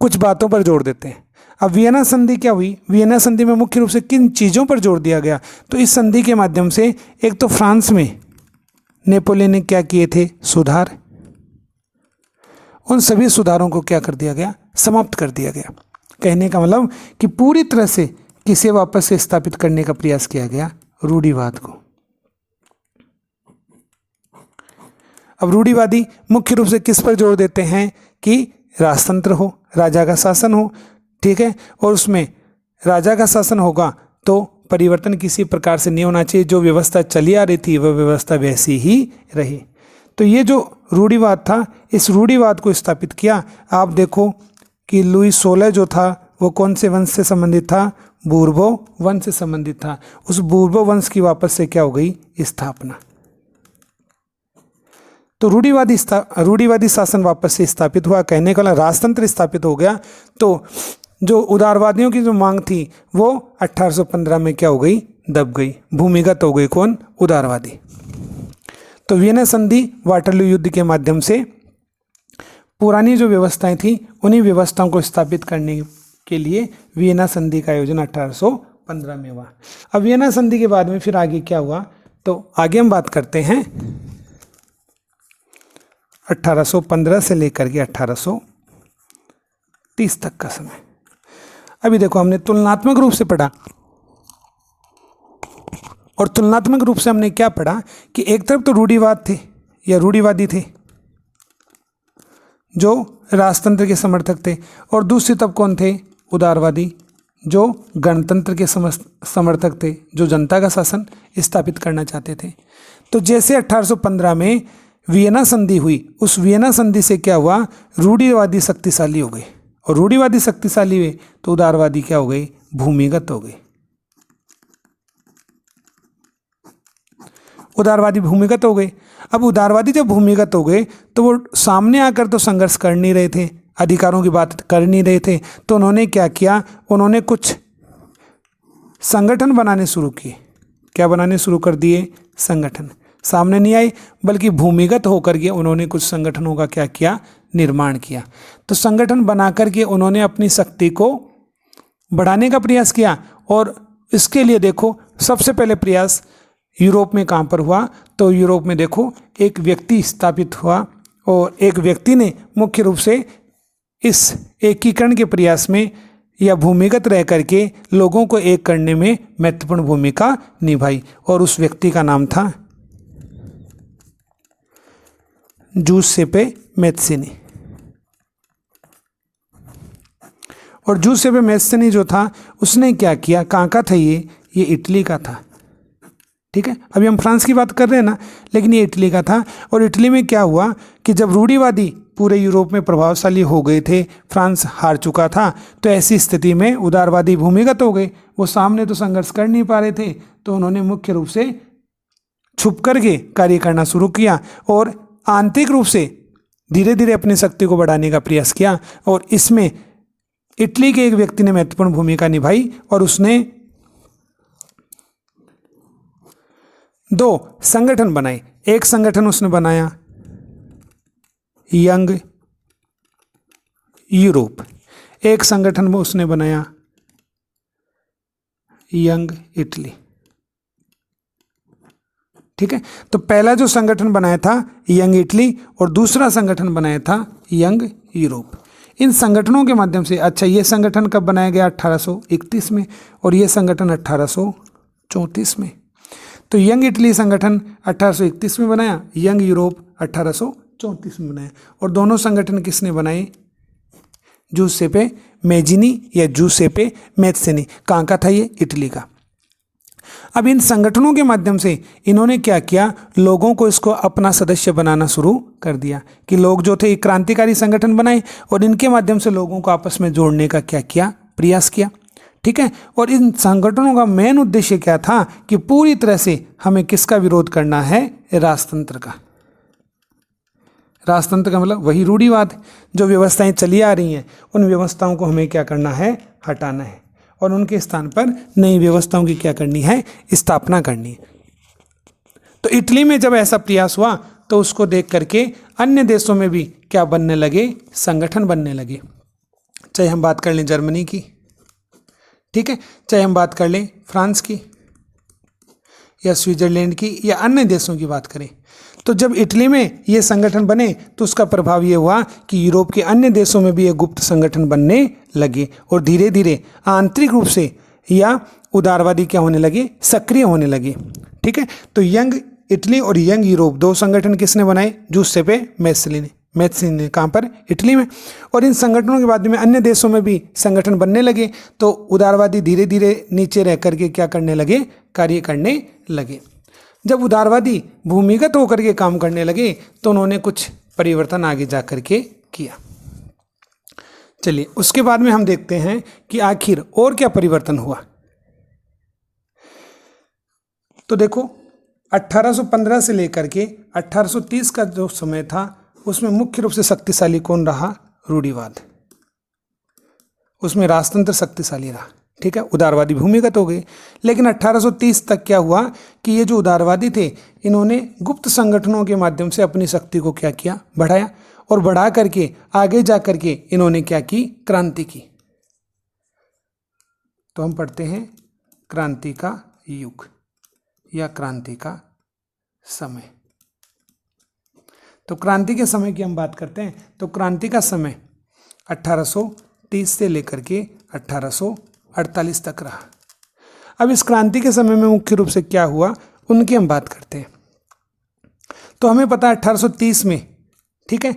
कुछ बातों पर जोर देते हैं। अब वियना संधि क्या हुई, वियना संधि में मुख्य रूप से किन चीज़ों पर जोर दिया गया, तो इस संधि के माध्यम से एक तो फ्रांस में नेपोलियन ने क्या किए थे, सुधार। उन सभी सुधारों को क्या कर दिया गया, समाप्त कर दिया गया। कहने का मतलब कि पूरी तरह से किसे वापस से स्थापित करने का प्रयास किया गया, रूढ़िवाद को। अब रूढ़िवादी मुख्य रूप से किस पर जोर देते हैं कि राजतंत्र हो, राजा का शासन हो। ठीक है, और उसमें राजा का शासन होगा तो परिवर्तन किसी प्रकार से नहीं होना चाहिए, जो व्यवस्था चली आ रही थी वह व्यवस्था वैसी ही रही। तो ये जो रूढ़िवाद था, इस रूढ़िवाद को स्थापित किया। आप देखो कि लुई 16 जो था वो कौन से वंश से संबंधित था, बूर्बो वंश से संबंधित था। उस बूर्बो वंश की वापस से क्या हो गई, स्थापना। तो रूढ़िवादी शासन वापस से स्थापित हुआ। कहने का राजतंत्र स्थापित हो गया। तो जो उदारवादियों की जो मांग थी वो 1815 में क्या हो गई, दब गई, भूमिगत हो गई। कौन, उदारवादी। तो वियना संधि वाटरलू युद्ध के माध्यम से पुरानी जो व्यवस्थाएं थी उन्हीं व्यवस्थाओं को स्थापित करने के लिए वियना संधि का आयोजन 1815 में हुआ। अब वियना संधि के बाद में फिर आगे क्या हुआ, तो आगे हम बात करते हैं 1815 से लेकर के 1830 तक का समय। अभी देखो, हमने तुलनात्मक रूप से पढ़ा, और तुलनात्मक रूप से हमने क्या पढ़ा कि एक तरफ तो रूढ़िवाद थे या रूढ़िवादी थे जो राजतंत्र के समर्थक थे, और दूसरी तरफ कौन थे, उदारवादी जो गणतंत्र के समर्थक थे, जो जनता का शासन स्थापित करना चाहते थे। तो जैसे 1815 में वियना संधि हुई, उस वियना संधि से क्या हुआ, रूढ़िवादी शक्तिशाली हो गए, और रूढ़िवादी शक्तिशाली हुए तो उदारवादी क्या हो गए, भूमिगत हो गए। उदारवादी भूमिगत हो गए। अब उदारवादी जब भूमिगत हो गए तो वो सामने आकर तो संघर्ष कर नहीं रहे थे, अधिकारों की बात कर नहीं रहे थे। तो उन्होंने क्या किया, उन्होंने कुछ संगठन बनाने शुरू किए। क्या बनाने शुरू कर दिए, संगठन। सामने नहीं आए बल्कि भूमिगत होकर के उन्होंने कुछ संगठनों का क्या किया, निर्माण किया। तो संगठन बना करके उन्होंने अपनी शक्ति को बढ़ाने का प्रयास किया। और इसके लिए देखो सबसे पहले प्रयास यूरोप में कहाँ पर हुआ, तो यूरोप में देखो एक व्यक्ति स्थापित हुआ और एक व्यक्ति ने मुख्य रूप से इस एकीकरण के प्रयास में या भूमिगत रह करके लोगों को एक करने में महत्वपूर्ण भूमिका निभाई और उस व्यक्ति का नाम था जूसेप्पे मैत्सिनी। और जूसेप्पे मैत्सिनी जो था उसने क्या किया, कहाँ का था ये इटली का था। ठीक है, अभी हम फ्रांस की बात कर रहे हैं ना, लेकिन ये इटली का था। और इटली में क्या हुआ कि जब रूढ़िवादी पूरे यूरोप में प्रभावशाली हो गए थे, फ्रांस हार चुका था, तो ऐसी स्थिति में उदारवादी भूमिगत हो गए। वो सामने तो संघर्ष कर नहीं पा रहे थे, तो उन्होंने मुख्य रूप से छुप करके कार्य करना शुरू किया और आंतरिक रूप से धीरे धीरे अपनी शक्ति को बढ़ाने का प्रयास किया। और इसमें इटली के एक व्यक्ति ने महत्वपूर्ण भूमिका निभाई और उसने 2 संगठन बनाए। एक संगठन उसने बनाया यंग यूरोप, एक संगठन में उसने बनाया यंग इटली। ठीक है, तो पहला जो संगठन बनाया था यंग इटली और दूसरा संगठन बनाया था यंग यूरोप। इन संगठनों के माध्यम से, अच्छा ये संगठन कब बनाया गया, 1831 में, और ये संगठन 1834 में। तो यंग इटली संगठन 1831 में बनाया, यंग यूरोप 1834 में बनाया। और दोनों संगठन किसने बनाए, जूसेप्पे मैजिनी या जूसेप्पे मैत्सिनी। कहाँ का था ये, इटली का। अब इन संगठनों के माध्यम से इन्होंने क्या किया, लोगों को इसको अपना सदस्य बनाना शुरू कर दिया कि लोग जो थे क्रांतिकारी संगठन बनाए और इनके माध्यम से लोगों को आपस में जोड़ने का क्या किया, प्रयास किया। ठीक है, और इन संगठनों का मेन उद्देश्य क्या था कि पूरी तरह से हमें किसका विरोध करना है, राजतंत्र का। राजतंत्र का मतलब वही रूढ़िवाद, जो व्यवस्थाएं चली आ रही हैं उन व्यवस्थाओं को हमें क्या करना है, हटाना है और उनके स्थान पर नई व्यवस्थाओं की क्या करनी है, स्थापना करनी है। तो इटली में जब ऐसा प्रयास हुआ तो उसको देख करके अन्य देशों में भी क्या बनने लगे, संगठन बनने लगे। चाहे हम बात कर लें जर्मनी की, ठीक है, चाहे हम बात कर लें फ्रांस की या स्विट्जरलैंड की या अन्य देशों की बात करें। तो जब इटली में ये संगठन बने तो उसका प्रभाव ये हुआ कि यूरोप के अन्य देशों में भी ये गुप्त संगठन बनने लगे और धीरे धीरे आंतरिक रूप से या उदारवादी क्या होने लगे, सक्रिय होने लगे। ठीक है, तो यंग इटली और यंग यूरोप 2 संगठन किसने बनाए, जूसेप्पे मैत्सिनी ने। कहाँ पर, इटली में। और इन संगठनों के बाद में अन्य देशों में भी संगठन बनने लगे, तो उदारवादी धीरे धीरे नीचे रह करके क्या करने लगे, कार्य करने लगे। जब उदारवादी भूमिगत होकर के काम करने लगे तो उन्होंने कुछ परिवर्तन आगे जा करके किया। चलिए उसके बाद में हम देखते हैं कि आखिर और क्या परिवर्तन हुआ। तो देखो 1815 से लेकर के 1830 का जो समय था उसमें मुख्य रूप से शक्तिशाली कौन रहा, रूढ़िवाद। उसमें राजतंत्र शक्तिशाली रहा। ठीक है, उदारवादी भूमिगत हो गए। लेकिन 1830 तक क्या हुआ कि ये जो उदारवादी थे इन्होंने गुप्त संगठनों के माध्यम से अपनी शक्ति को क्या किया, बढ़ाया और बढ़ा करके आगे जा करके इन्होंने क्या की, क्रांति की। तो हम पढ़ते हैं क्रांति का युग या क्रांति का समय। तो क्रांति के समय की हम बात करते हैं तो क्रांति का समय 1830 से लेकर के 1848 तक रहा। अब इस क्रांति के समय में मुख्य रूप से क्या हुआ उनकी हम बात करते हैं। तो हमें पता है 1830 में, ठीक है,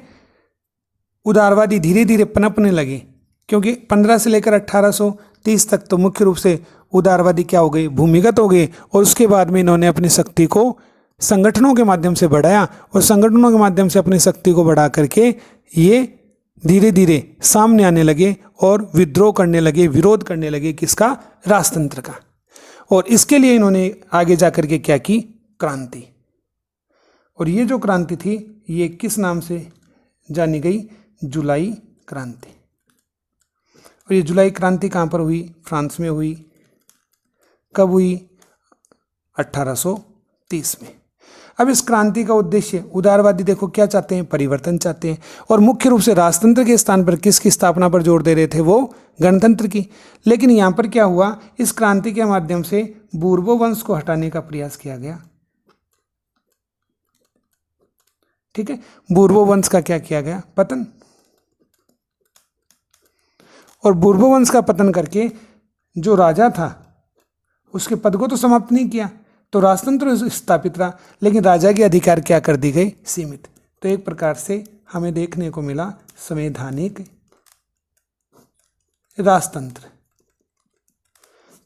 उदारवादी धीरे धीरे पनपने लगे, क्योंकि 15 से लेकर 1830 तक तो मुख्य रूप से उदारवादी क्या हो गए, भूमिगत हो गए। और उसके बाद में इन्होंने अपनी शक्ति को संगठनों के माध्यम से बढ़ाया और संगठनों के माध्यम से अपनी शक्ति को बढ़ा करके ये धीरे धीरे सामने आने लगे और विद्रोह करने लगे, विरोध करने लगे किसका, राजतंत्र का। और इसके लिए इन्होंने आगे जा करके क्या की, क्रांति। और ये जो क्रांति थी ये किस नाम से जानी गई, जुलाई क्रांति। और ये जुलाई क्रांति कहाँ पर हुई, फ्रांस में हुई। कब हुई, 1830 में। अब इस क्रांति का उद्देश्य उदारवादी देखो क्या चाहते हैं, परिवर्तन चाहते हैं, और मुख्य रूप से राजतंत्र के स्थान पर किसकी स्थापना पर जोर दे रहे थे, वो गणतंत्र की। लेकिन यहाँ पर क्या हुआ, इस क्रांति के माध्यम से बूर्बो वंश को हटाने का प्रयास किया गया। ठीक है, बूर्बो वंश का क्या किया गया, पतन। और बूर्बो वंश का पतन करके जो राजा था उसके पद को तो समाप्त नहीं किया, तो राजतंत्र स्थापित रहा, लेकिन राजा के अधिकार क्या कर दी गई, सीमित। तो एक प्रकार से हमें देखने को मिला संवैधानिक राजतंत्र।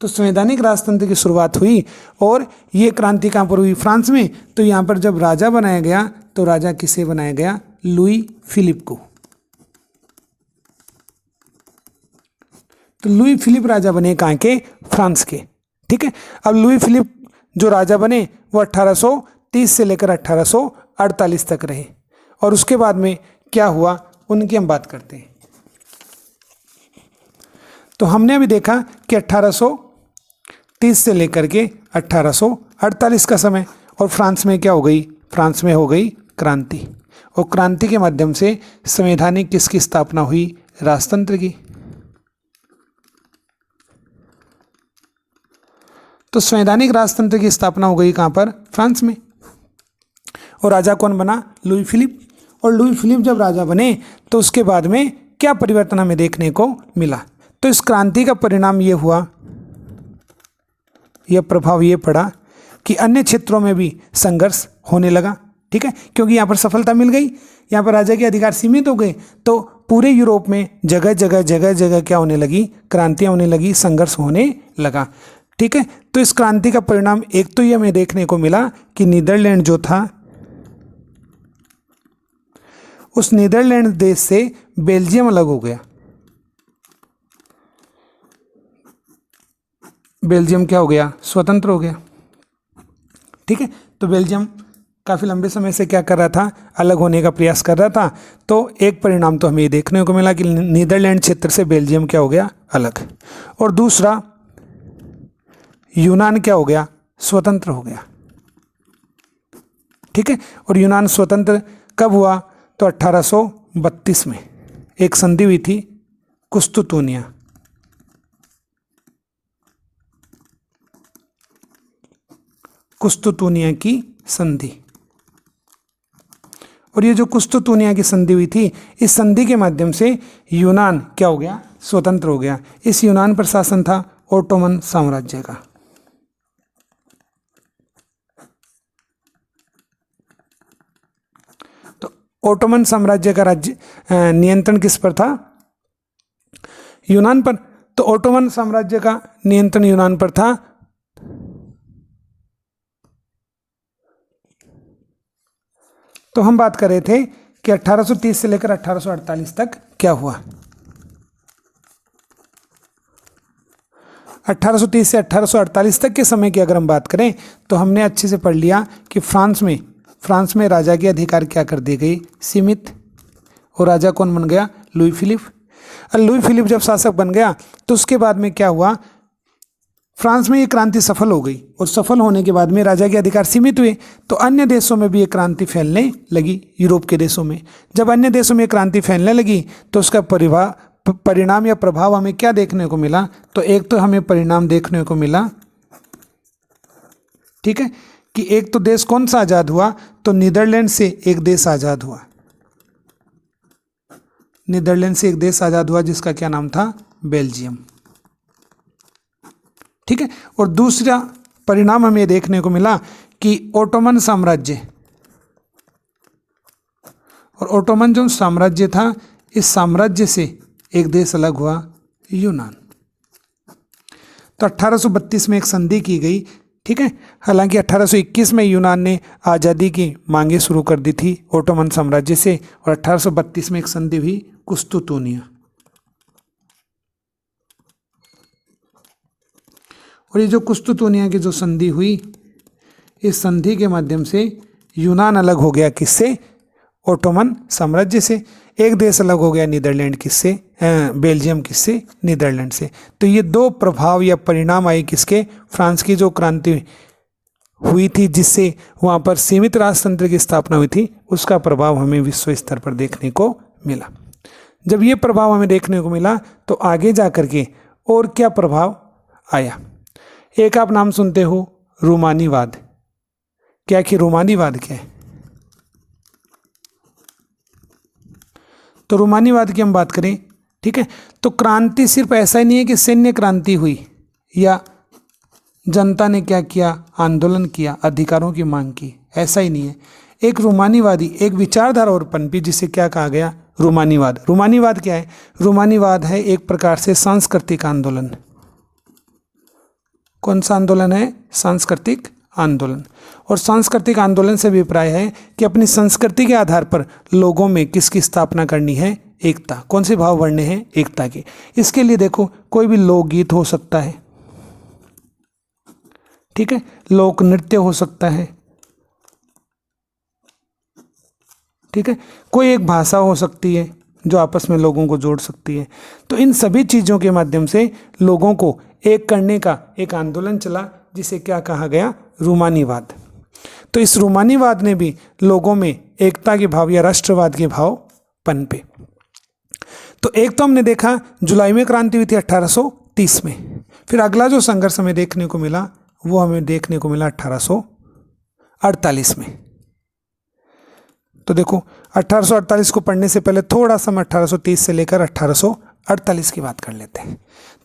तो संवैधानिक राजतंत्र की शुरुआत हुई, और ये क्रांति कहाँ पर हुई, फ्रांस में। तो यहाँ पर जब राजा बनाया गया तो राजा किसे बनाया गया, लुई फिलिप को। तो लुई फिलिप राजा बने कहाँ के, फ्रांस के। ठीक है, अब लुई फिलिप जो राजा बने वो 1830 से लेकर 1848 तक रहे, और उसके बाद में क्या हुआ उनकी हम बात करते हैं। तो हमने अभी देखा कि 1830 से लेकर के 1848 का समय, और फ्रांस में क्या हो गई, फ्रांस में हो गई क्रांति, और क्रांति के माध्यम से संवैधानिक किसकी स्थापना हुई, राजतंत्र की। तो संवैधानिक राजतंत्र की स्थापना हो गई कहाँ पर, फ्रांस में। और राजा कौन बना, लुई फिलिप। और लुई फिलिप जब राजा बने तो उसके बाद में क्या परिवर्तन हमें देखने को मिला, तो इस क्रांति का परिणाम ये हुआ, यह प्रभाव ये पड़ा कि अन्य क्षेत्रों में भी संघर्ष होने लगा। ठीक है, क्योंकि यहाँ पर सफलता मिल गई, यहाँ पर राजा के अधिकार सीमित हो गए, तो पूरे यूरोप में जगह जगह क्या होने लगी, क्रांतियाँ होने लगी, संघर्ष होने लगा। ठीक है, तो इस क्रांति का परिणाम एक तो ये हमें देखने को मिला कि नीदरलैंड जो था, उस नीदरलैंड देश से बेल्जियम अलग हो गया। बेल्जियम क्या हो गया, स्वतंत्र हो गया। ठीक है, तो बेल्जियम काफ़ी लंबे समय से क्या कर रहा था, अलग होने का प्रयास कर रहा था। तो एक परिणाम तो हमें ये देखने को मिला कि नीदरलैंड क्षेत्र से बेल्जियम क्या हो गया, अलग। और दूसरा, यूनान क्या हो गया, स्वतंत्र हो गया। ठीक है, और यूनान स्वतंत्र कब हुआ, तो 1832 में एक संधि हुई थी, कुस्तुतूनिया। कुस्तुतूनिया की संधि। और ये जो कुस्तुतूनिया की संधि हुई थी, इस संधि के माध्यम से यूनान क्या हो गया, स्वतंत्र हो गया। इस यूनान पर शासन था ओटोमन साम्राज्य का। तो ओटोमन साम्राज्य का राज्य नियंत्रण किस पर था, यूनान पर। तो ओटोमन साम्राज्य का नियंत्रण यूनान पर था। तो हम बात कर रहे थे कि 1830 से लेकर 1848 तक क्या हुआ। 1830 से 1848 तक के समय की अगर हम बात करें तो हमने अच्छे से पढ़ लिया कि फ्रांस में राजा के अधिकार क्या कर दी गई, सीमित। और राजा कौन बन गया, लुई फिलिप। और लुई फिलिप जब शासक बन गया तो उसके बाद में क्या हुआ, फ्रांस में ये क्रांति सफल हो गई, और सफल होने के बाद में राजा के अधिकार सीमित हुए। तो अन्य देशों में भी ये क्रांति फैलने लगी, यूरोप के देशों में। जब अन्य देशों में क्रांति फैलने लगी तो उसका परिणाम या प्रभाव हमें क्या देखने को मिला, तो एक तो हमें परिणाम देखने को मिला, ठीक है, कि एक तो देश कौन सा आज़ाद हुआ, तो नीदरलैंड से एक देश आज़ाद हुआ। नीदरलैंड से एक देश आज़ाद हुआ जिसका क्या नाम था, बेल्जियम। ठीक है, और दूसरा परिणाम हमें देखने को मिला कि ओटोमन साम्राज्य, और ओटोमन जो साम्राज्य था, इस साम्राज्य से एक देश अलग हुआ, यूनान। तो 1832 में एक संधि की गई। ठीक है, हालांकि 1821 में यूनान ने आज़ादी की मांगे शुरू कर दी थी ओटोमन साम्राज्य से, और 1832 में एक संधि हुई, कुस्तुतूनिया। और ये जो कुस्तुतूनिया की जो संधि हुई, इस संधि के माध्यम से यूनान अलग हो गया किससे, ओटोमन साम्राज्य से। एक देश अलग हो गया नीदरलैंड किससे, बेल्जियम किससे, नीदरलैंड से। तो ये दो प्रभाव या परिणाम आए किसके, फ्रांस की जो क्रांति हुई थी, जिससे वहाँ पर सीमित राजतंत्र की स्थापना हुई थी, उसका प्रभाव हमें विश्व स्तर पर देखने को मिला। जब ये प्रभाव हमें देखने को मिला तो आगे जा कर के और क्या प्रभाव आया। एक आप नाम सुनते हो रोमानीवाद। क्या कि रोमानीवाद क्या है? तो रोमानीवाद की हम बात करें, ठीक है, तो क्रांति सिर्फ ऐसा ही नहीं है कि सैन्य क्रांति हुई या जनता ने क्या किया, आंदोलन किया, अधिकारों की मांग की, ऐसा ही नहीं है। एक रोमानीवादी एक विचारधारा और पनपी, जिसे क्या कहा गया, रोमानीवाद। रोमानीवाद क्या है? रोमानीवाद है एक प्रकार से सांस्कृतिक आंदोलन। कौन सा आंदोलन है? सांस्कृतिक आंदोलन। और सांस्कृतिक आंदोलन से अभिप्राय है कि अपनी संस्कृति के आधार पर लोगों में किसकी स्थापना करनी है? एकता। कौन से भाव बढ़ने हैं? एकता के। इसके लिए देखो, कोई भी लोकगीत हो सकता है, ठीक है, लोक नृत्य हो सकता है, ठीक है, कोई एक भाषा हो सकती है जो आपस में लोगों को जोड़ सकती है। तो इन सभी चीज़ों के माध्यम से लोगों को एक करने का एक आंदोलन चला, जिसे क्या कहा गया? रोमानीवाद। तो इस रोमानीवाद ने भी लोगों में एकता के भाव या राष्ट्रवाद के भाव पनपे। तो एक तो हमने देखा जुलाई में क्रांति हुई थी 1830 में। फिर अगला जो संघर्ष हमें देखने को मिला वो हमें देखने को मिला 1848 में। तो देखो 1848 को पढ़ने से पहले थोड़ा सा हम 1830 से लेकर 1848 की बात कर लेते हैं।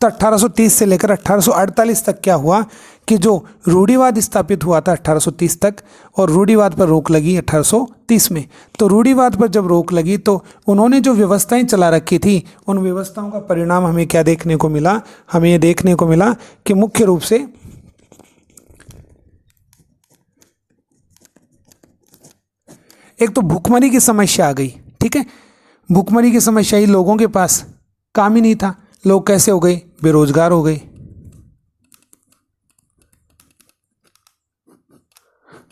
तो 1830 से लेकर 1848 तक क्या हुआ कि जो रूढ़िवाद स्थापित हुआ था 1830 तक, और रूढ़िवाद पर रोक लगी 1830 में। तो रूढ़िवाद पर जब रोक लगी तो उन्होंने जो व्यवस्थाएं चला रखी थी, उन व्यवस्थाओं का परिणाम हमें क्या देखने को मिला? हमें ये देखने को मिला कि मुख्य रूप से एक तो भूखमरी की समस्या आ गई, ठीक है। भूखमरी की समस्या ही, लोगों के पास काम ही नहीं था। लोग कैसे हो गए? बेरोजगार हो गए।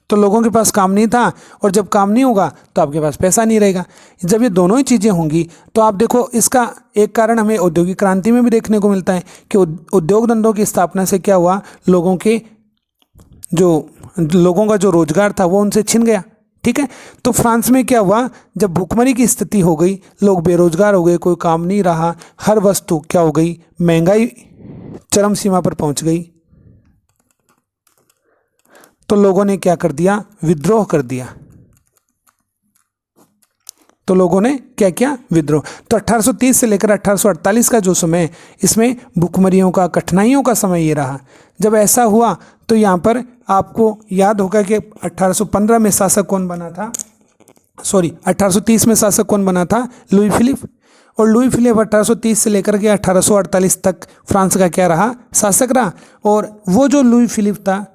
तो लोगों के पास काम नहीं था, और जब काम नहीं होगा तो आपके पास पैसा नहीं रहेगा। जब ये दोनों ही चीज़ें होंगी तो आप देखो, इसका एक कारण हमें औद्योगिक क्रांति में भी देखने को मिलता है कि उद्योग धंधों की स्थापना से क्या हुआ, लोगों का जो रोजगार था वो उनसे छिन गया, ठीक है। तो फ्रांस में क्या हुआ, जब भूखमरी की स्थिति हो गई, लोग बेरोजगार हो गए, कोई काम नहीं रहा, हर वस्तु क्या हो गई, महंगाई चरम सीमा पर पहुंच गई, तो लोगों ने क्या कर दिया? विद्रोह कर दिया। तो लोगों ने क्या किया? विद्रोह। तो 1830 से लेकर 1848 का जो समय, इसमें भूखमरियों का, कठिनाइयों का समय ये रहा। जब ऐसा हुआ तो यहाँ पर आपको याद होगा कि 1815 में शासक कौन बना था? 1830 में शासक कौन बना था? Louis Philippe. और लुई फिलिप 1830 से लेकर के 1848 तक फ्रांस का क्या रहा? शासक रहा। और वो जो लुई फिलिप था,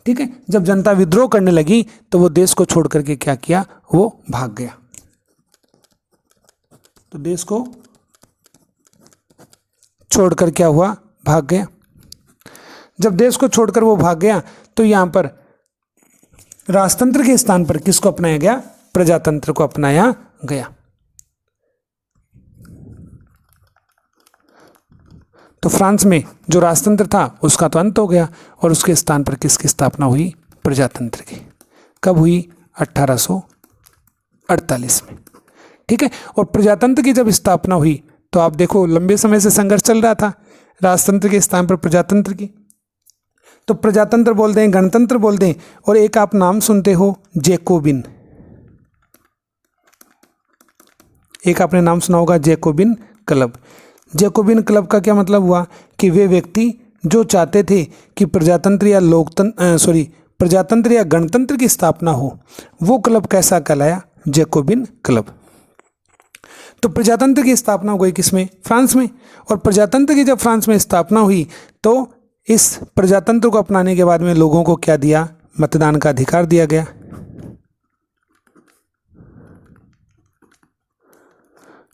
ठीक है, जब जनता विद्रोह करने लगी तो वो देश को छोड़ करके क्या किया? वो भाग गया। तो देश को छोड़कर क्या हुआ? भाग गया। जब देश को छोड़कर वो भाग गया तो यहां पर राजतंत्र के स्थान पर किसको अपनाया गया? प्रजातंत्र को अपनाया गया। तो फ्रांस में जो राजतंत्र था उसका तो अंत हो गया, और उसके स्थान पर किसकी स्थापना हुई? प्रजातंत्र की। कब हुई? 1848 में, ठीक है। और प्रजातंत्र की जब स्थापना हुई तो आप देखो, लंबे समय से संघर्ष चल रहा था राजतंत्र के स्थान पर प्रजातंत्र की। तो प्रजातंत्र बोल दें, गणतंत्र बोल दें, और एक आप नाम सुनते हो जैकोबिन। एक आपने नाम सुना होगा, जैकोबिन क्लब। जैकोबिन क्लब का क्या मतलब हुआ कि वे व्यक्ति जो चाहते थे कि प्रजातंत्र या गणतंत्र की स्थापना हो, वो क्लब कैसा कहलाया? Jacobin club. तो प्रजातंत्र की स्थापना हो गई किसमें? फ्रांस में। और प्रजातंत्र की जब फ्रांस में स्थापना हुई तो इस प्रजातंत्र को अपनाने के बाद में लोगों को क्या दिया? मतदान का अधिकार दिया गया।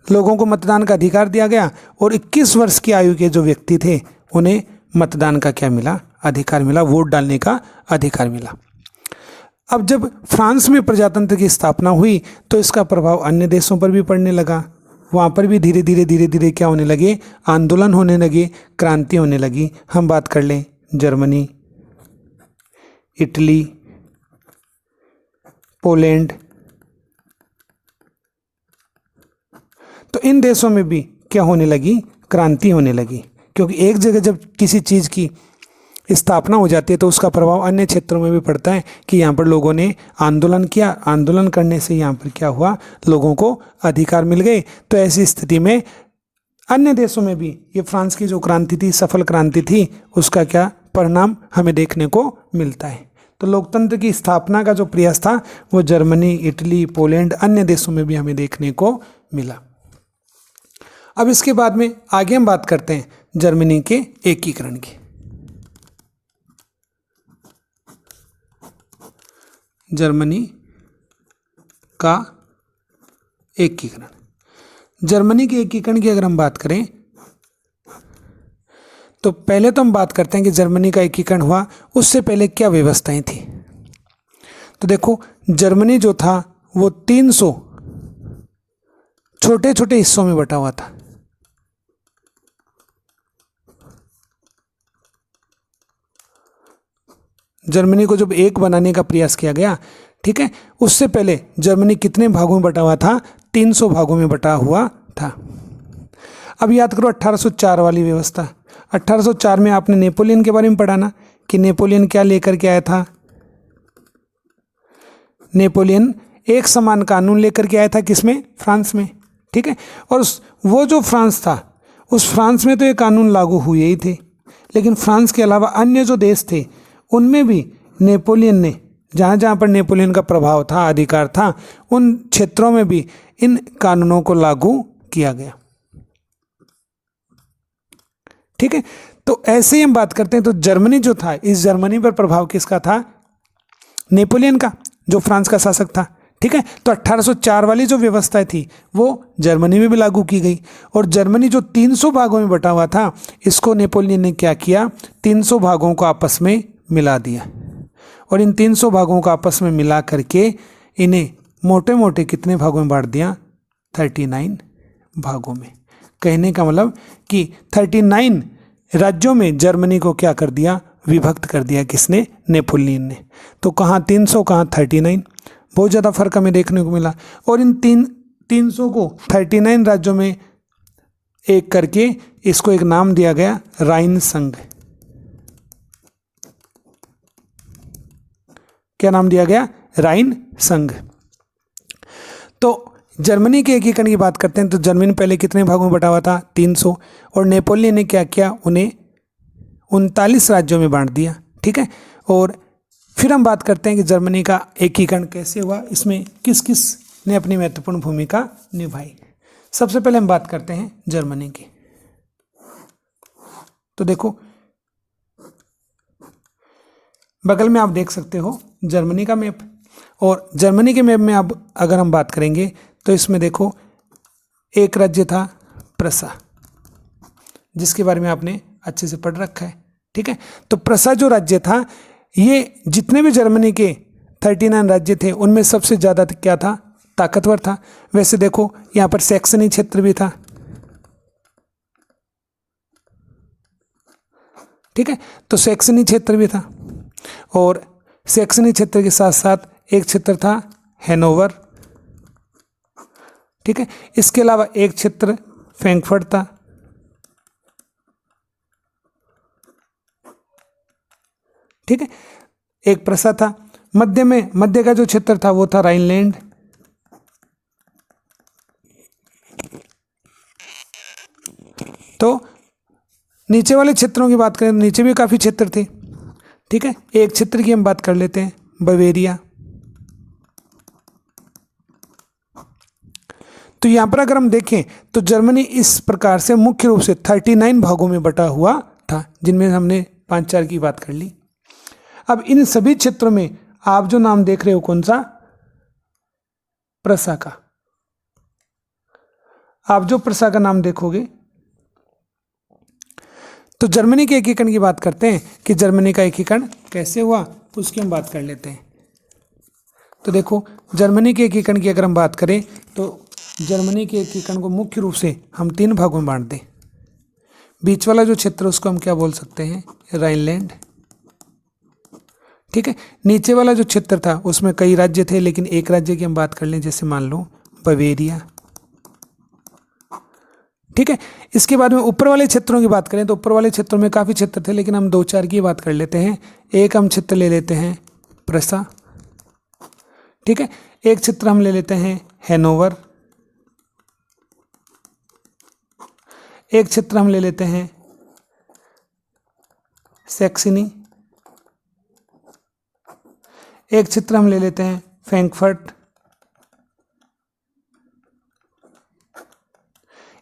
लोगों को मतदान का अधिकार दिया गया, और 21 वर्ष की आयु के जो व्यक्ति थे उन्हें मतदान का क्या मिला? अधिकार मिला, वोट डालने का अधिकार मिला। अब जब फ्रांस में प्रजातंत्र की स्थापना हुई तो इसका प्रभाव अन्य देशों पर भी पड़ने लगा। वहाँ पर भी धीरे धीरे क्या होने लगे, आंदोलन होने लगे, क्रांति होने लगी। हम बात कर लें जर्मनी, इटली, पोलैंड, तो इन देशों में भी क्या होने लगी, क्रांति होने लगी। क्योंकि एक जगह जब किसी चीज़ की स्थापना हो जाती है तो उसका प्रभाव अन्य क्षेत्रों में भी पड़ता है कि यहाँ पर लोगों ने आंदोलन किया, आंदोलन करने से यहाँ पर क्या हुआ, लोगों को अधिकार मिल गए। तो ऐसी स्थिति में अन्य देशों में भी ये फ्रांस की जो क्रांति थी, सफल क्रांति थी, उसका क्या परिणाम हमें देखने को मिलता है। तो लोकतंत्र की स्थापना का जो प्रयास था वो जर्मनी, इटली, पोलैंड, अन्य देशों में भी हमें देखने को मिला। अब इसके बाद में आगे हम बात करते हैं जर्मनी के एकीकरण की। जर्मनी का एकीकरण, जर्मनी के एकीकरण की अगर हम बात करें तो पहले तो हम बात करते हैं कि जर्मनी का एकीकरण हुआ, उससे पहले क्या व्यवस्थाएं थी। तो देखो, जर्मनी जो था वो 300 छोटे छोटे हिस्सों में बटा हुआ था। जर्मनी को जब एक बनाने का प्रयास किया गया, ठीक है, उससे पहले जर्मनी कितने भागों में बटा हुआ था, 300 भागों में बटा हुआ था। अब याद करो 1804 वाली व्यवस्था। 1804 में आपने नेपोलियन के बारे में पढ़ा ना, कि नेपोलियन क्या लेकर के आया था। नेपोलियन एक समान कानून लेकर के आया था, किसमें, फ्रांस में, ठीक है। और वो जो फ्रांस था, उस फ्रांस में तो ये कानून लागू हुए ही थे, लेकिन फ्रांस के अलावा अन्य जो देश थे उनमें भी नेपोलियन ने, जहाँ जहाँ पर नेपोलियन का प्रभाव था, अधिकार था, उन क्षेत्रों में भी इन कानूनों को लागू किया गया, ठीक है। तो ऐसे ही हम बात करते हैं तो जर्मनी जो था, इस जर्मनी पर प्रभाव किसका था, नेपोलियन का, जो फ्रांस का शासक था, ठीक है। तो 1804 वाली जो व्यवस्था थी वो जर्मनी में भी लागू की गई। और जर्मनी जो 300 भागों में बटा हुआ था, इसको नेपोलियन ने क्या किया, 300 भागों को आपस में मिला दिया। और इन 300 भागों को आपस में मिला करके इन्हें मोटे मोटे कितने भागों में बांट दिया, 39 भागों में। कहने का मतलब कि 39 राज्यों में जर्मनी को क्या कर दिया, विभक्त कर दिया, किसने, नेपोलियन ने। तो कहाँ 300, कहाँ 39, बहुत ज़्यादा फर्क हमें देखने को मिला। और इन 300 को 39 राज्यों में एक करके इसको एक नाम दिया गया, राइन संघ। क्या नाम दिया गया, राइन संघ। तो जर्मनी के एकीकरण की बात करते हैं तो जर्मनी पहले कितने भागों में बटा हुआ था, 300। और नेपोलियन ने क्या किया, उन्हें 39 राज्यों में बांट दिया, ठीक है। और फिर हम बात करते हैं कि जर्मनी का एकीकरण कैसे हुआ, इसमें किस किस ने अपनी महत्वपूर्ण भूमिका निभाई। सबसे पहले हम बात करते हैं जर्मनी की। तो देखो, बगल में आप देख सकते हो जर्मनी का मैप। और जर्मनी के मैप में अब अगर हम बात करेंगे तो इसमें देखो, एक राज्य था प्रसा, जिसके बारे में आपने अच्छे से पढ़ रखा है, ठीक है। तो प्रसा जो राज्य था, ये जितने भी जर्मनी के 39 राज्य थे उनमें सबसे ज़्यादा क्या था, ताकतवर था। वैसे देखो यहाँ पर सैक्सनी क्षेत्र भी था, ठीक है। तो सैक्सनी क्षेत्र भी था। और सैक्सनी क्षेत्र के साथ साथ एक क्षेत्र था हैनोवर, ठीक है। इसके अलावा एक क्षेत्र फ्रैंकफर्ट था, ठीक है। एक प्रसा था। मध्य का जो क्षेत्र था वो था राइनलैंड। तो नीचे वाले क्षेत्रों की बात करें तो नीचे भी काफ़ी क्षेत्र थे, ठीक है। एक क्षेत्र की हम बात कर लेते हैं, बवेरिया। तो यहाँ पर अगर हम देखें तो जर्मनी इस प्रकार से मुख्य रूप से 39 भागों में बटा हुआ था, जिनमें हमने 5-4 की बात कर ली। अब इन सभी क्षेत्रों में आप जो नाम देख रहे हो, कौन सा, प्रसा का। आप जो प्रसा का नाम देखोगे तो जर्मनी के एकीकरण की बात करते हैं कि जर्मनी का एकीकरण कैसे हुआ, तो उसकी हम बात कर लेते हैं। तो देखो, जर्मनी के एकीकरण की अगर हम बात करें तो जर्मनी के एकीकरण को मुख्य रूप से हम 3 भागों में बांट दें। बीच वाला जो क्षेत्र उसको हम क्या बोल सकते हैं, राइनलैंड। ठीक है, नीचे वाला जो क्षेत्र था उसमें कई राज्य थे, लेकिन एक राज्य की हम बात कर लें, जैसे मान लो बवेरिया। ठीक है, इसके बाद में ऊपर वाले क्षेत्रों की बात करें तो ऊपर वाले क्षेत्रों में काफ़ी क्षेत्र थे, लेकिन हम 2-4 की बात कर लेते हैं। एक हम क्षेत्र ले लेते हैं प्रसा। ठीक है, एक क्षेत्र हम ले लेते हैं हैनोवर। एक क्षेत्र हम ले लेते हैं सैक्सनी। एक क्षेत्र हम ले लेते हैं फ्रैंकफर्ट।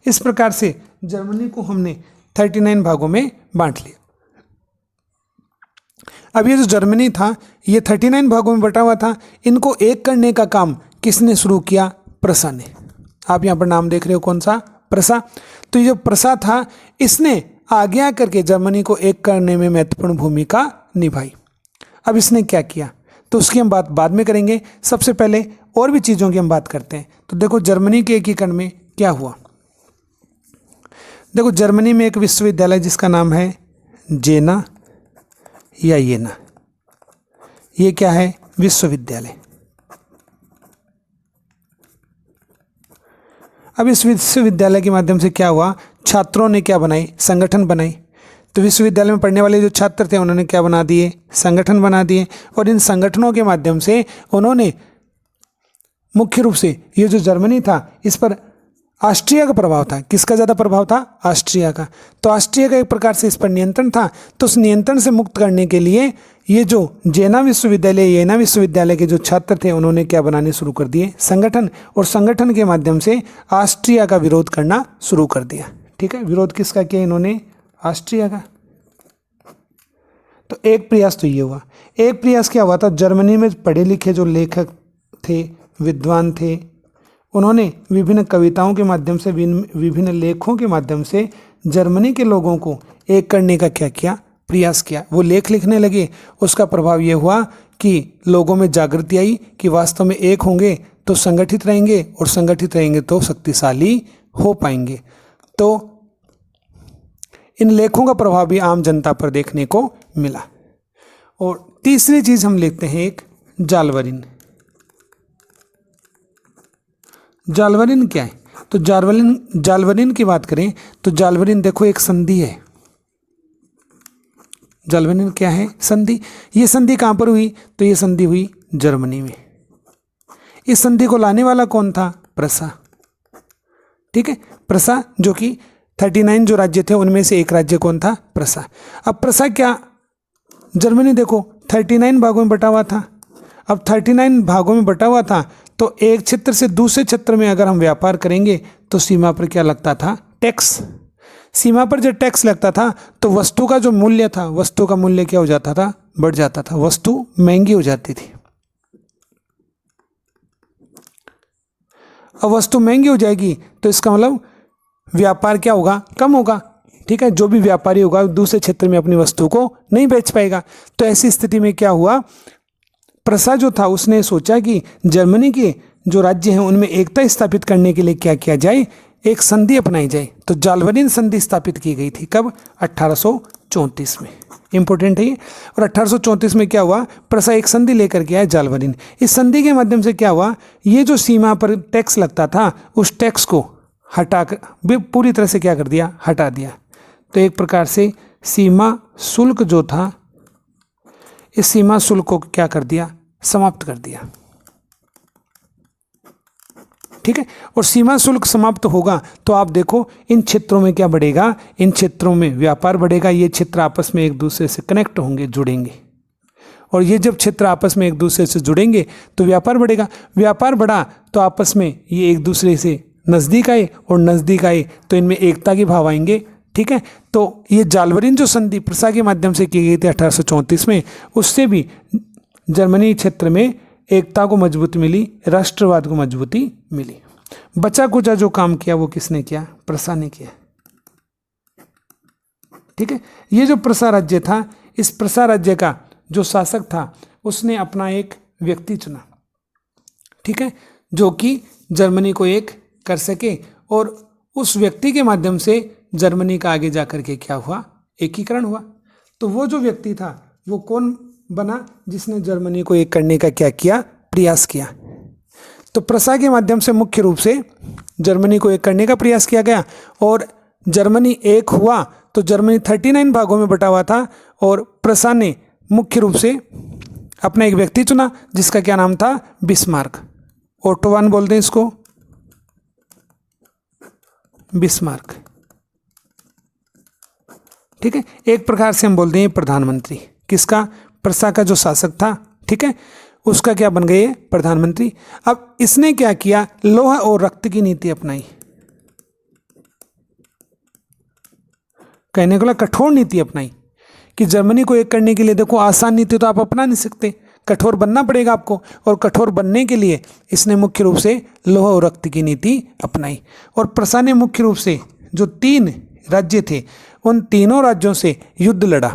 इस प्रकार से जर्मनी को हमने 39 भागों में बांट लिया। अब ये जो जर्मनी था ये 39 भागों में बटा हुआ था। इनको एक करने का काम किसने शुरू किया, प्रसा ने। आप यहाँ पर नाम देख रहे हो, कौन सा, प्रसा। तो ये जो प्रसा था इसने आगे आकर के जर्मनी को एक करने में महत्वपूर्ण भूमिका निभाई। अब इसने क्या किया तो उसकी हम बात बाद में करेंगे। सबसे पहले और भी चीज़ों की हम बात करते हैं। तो देखो जर्मनी के एकीकरण में क्या हुआ। देखो जर्मनी में एक विश्वविद्यालय जिसका नाम है जेना या येना, ये क्या है, विश्वविद्यालय। अब इस विश्वविद्यालय के माध्यम से क्या हुआ, छात्रों ने क्या बनाई, संगठन बनाई। तो विश्वविद्यालय में पढ़ने वाले जो छात्र थे उन्होंने क्या बना दिए, संगठन बना दिए। और इन संगठनों के माध्यम से उन्होंने मुख्य रूप से ये जो जर्मनी था इस पर ऑस्ट्रिया का प्रभाव था। किसका ज़्यादा प्रभाव था, ऑस्ट्रिया का। तो ऑस्ट्रिया का एक प्रकार से इस पर नियंत्रण था। तो उस नियंत्रण से मुक्त करने के लिए ये जो जेना विश्वविद्यालय, येना विश्वविद्यालय के जो छात्र थे उन्होंने क्या बनाने शुरू कर दिए, संगठन। और संगठन के माध्यम से ऑस्ट्रिया का विरोध करना शुरू कर दिया। ठीक है, विरोध किसका किया इन्होंने, ऑस्ट्रिया का। तो एक प्रयास तो ये हुआ। एक प्रयास क्या हुआ था, जर्मनी में पढ़े लिखे जो लेखक थे, विद्वान थे, उन्होंने विभिन्न कविताओं के माध्यम से, विभिन्न लेखों के माध्यम से जर्मनी के लोगों को एक करने का क्या किया, प्रयास किया। वो लेख लिखने लगे। उसका प्रभाव ये हुआ कि लोगों में जागृति आई कि वास्तव में एक होंगे तो संगठित रहेंगे, और संगठित रहेंगे तो शक्तिशाली हो पाएंगे। तो इन लेखों का प्रभाव भी आम जनता पर देखने को मिला। और तीसरी चीज हम लिखते हैं एक जालवरिन। जालवरिन क्या है, तो जालवरिन की बात करें तो जालवरिन देखो एक संधि है। जालवरिन क्या है, संधि। ये संधि कहाँ पर हुई, तो ये संधि हुई जर्मनी में। इस संधि को लाने वाला कौन था, प्रसा। ठीक है, प्रसा, जो कि 39 जो राज्य थे उनमें से एक राज्य कौन था, प्रसा। अब प्रसा क्या, जर्मनी देखो 39 भागों में बटा हुआ था। अब 39 भागों में बटा हुआ था तो एक क्षेत्र से दूसरे क्षेत्र में अगर हम व्यापार करेंगे तो सीमा पर क्या लगता था, टैक्स। सीमा पर जब टैक्स लगता था तो वस्तु का जो मूल्य था, वस्तु का मूल्य क्या हो जाता था, बढ़ जाता था, वस्तु महंगी हो जाती थी। अब वस्तु महंगी हो जाएगी तो इसका मतलब व्यापार क्या होगा, कम होगा। ठीक है, जो भी व्यापारी होगा दूसरे क्षेत्र में अपनी वस्तु को नहीं बेच पाएगा। तो ऐसी स्थिति में क्या हुआ, प्रसा जो था उसने सोचा कि जर्मनी के जो राज्य हैं उनमें एकता स्थापित करने के लिए क्या किया जाए, एक संधि अपनाई जाए। तो जालवरिन संधि स्थापित की गई थी, कब, 1834 में। इंपॉर्टेंट है ये। और 1834 में क्या हुआ, प्रसा एक संधि लेकर के आया, जालवरिन। इस संधि के माध्यम से क्या हुआ, ये जो सीमा पर टैक्स लगता था उस टैक्स को हटा कर पूरी तरह से क्या कर दिया, हटा दिया। तो एक प्रकार से सीमा शुल्क जो था, इस सीमा शुल्क को क्या कर दिया, समाप्त कर दिया। ठीक है, और सीमा शुल्क समाप्त होगा तो आप देखो इन क्षेत्रों में क्या बढ़ेगा, इन क्षेत्रों में व्यापार बढ़ेगा। ये क्षेत्र आपस में एक दूसरे से कनेक्ट होंगे, जुड़ेंगे। और ये जब क्षेत्र आपस में एक दूसरे से जुड़ेंगे तो व्यापार बढ़ेगा। व्यापार बढ़ा तो आपस में ये एक दूसरे से नज़दीक आए, और नज़दीक आए तो इनमें एकता के भाव आएंगे। ठीक है, तो ये जालवरिन जो संधि प्रसा के माध्यम से की गई थी 1834 में, उससे भी जर्मनी क्षेत्र में एकता को मजबूती मिली, राष्ट्रवाद को मजबूती मिली। बचा कुचा जो काम किया वो किसने किया, प्रसा ने किया। ठीक है, ये जो प्रसा राज्य था, इस प्रसा राज्य का जो शासक था उसने अपना एक व्यक्ति चुना। ठीक है, जो कि जर्मनी को एक कर सके और उस व्यक्ति के माध्यम से जर्मनी का आगे जाकर के क्या हुआ, एकीकरण हुआ। तो वो जो व्यक्ति था वो कौन बना, जिसने जर्मनी को एक करने का क्या किया, प्रयास किया। तो प्रसा के माध्यम से मुख्य रूप से जर्मनी को एक करने का प्रयास किया गया और जर्मनी एक हुआ। तो जर्मनी 39 भागों में बटा हुआ था और प्रसा ने मुख्य रूप से अपना एक व्यक्ति चुना जिसका क्या नाम था, बिस्मार्क। ओटो वन बोलते हैं इसको, बिस्मार्क। ठीक है, एक प्रकार से हम बोलते हैं प्रधानमंत्री। किसका, प्रसा का जो शासक था, ठीक है, उसका क्या बन गए, प्रधानमंत्री। अब इसने क्या किया, लोहा और रक्त की नीति अपनाई। कहने को कठोर नीति अपनाई कि जर्मनी को एक करने के लिए, देखो आसान नीति तो आप अपना नहीं सकते, कठोर बनना पड़ेगा आपको। और कठोर बनने के लिए इसने मुख्य रूप से लोहा और रक्त की नीति अपनाई। और प्रसा ने मुख्य रूप से जो 3 राज्य थे उन तीनों राज्यों से युद्ध लड़ा।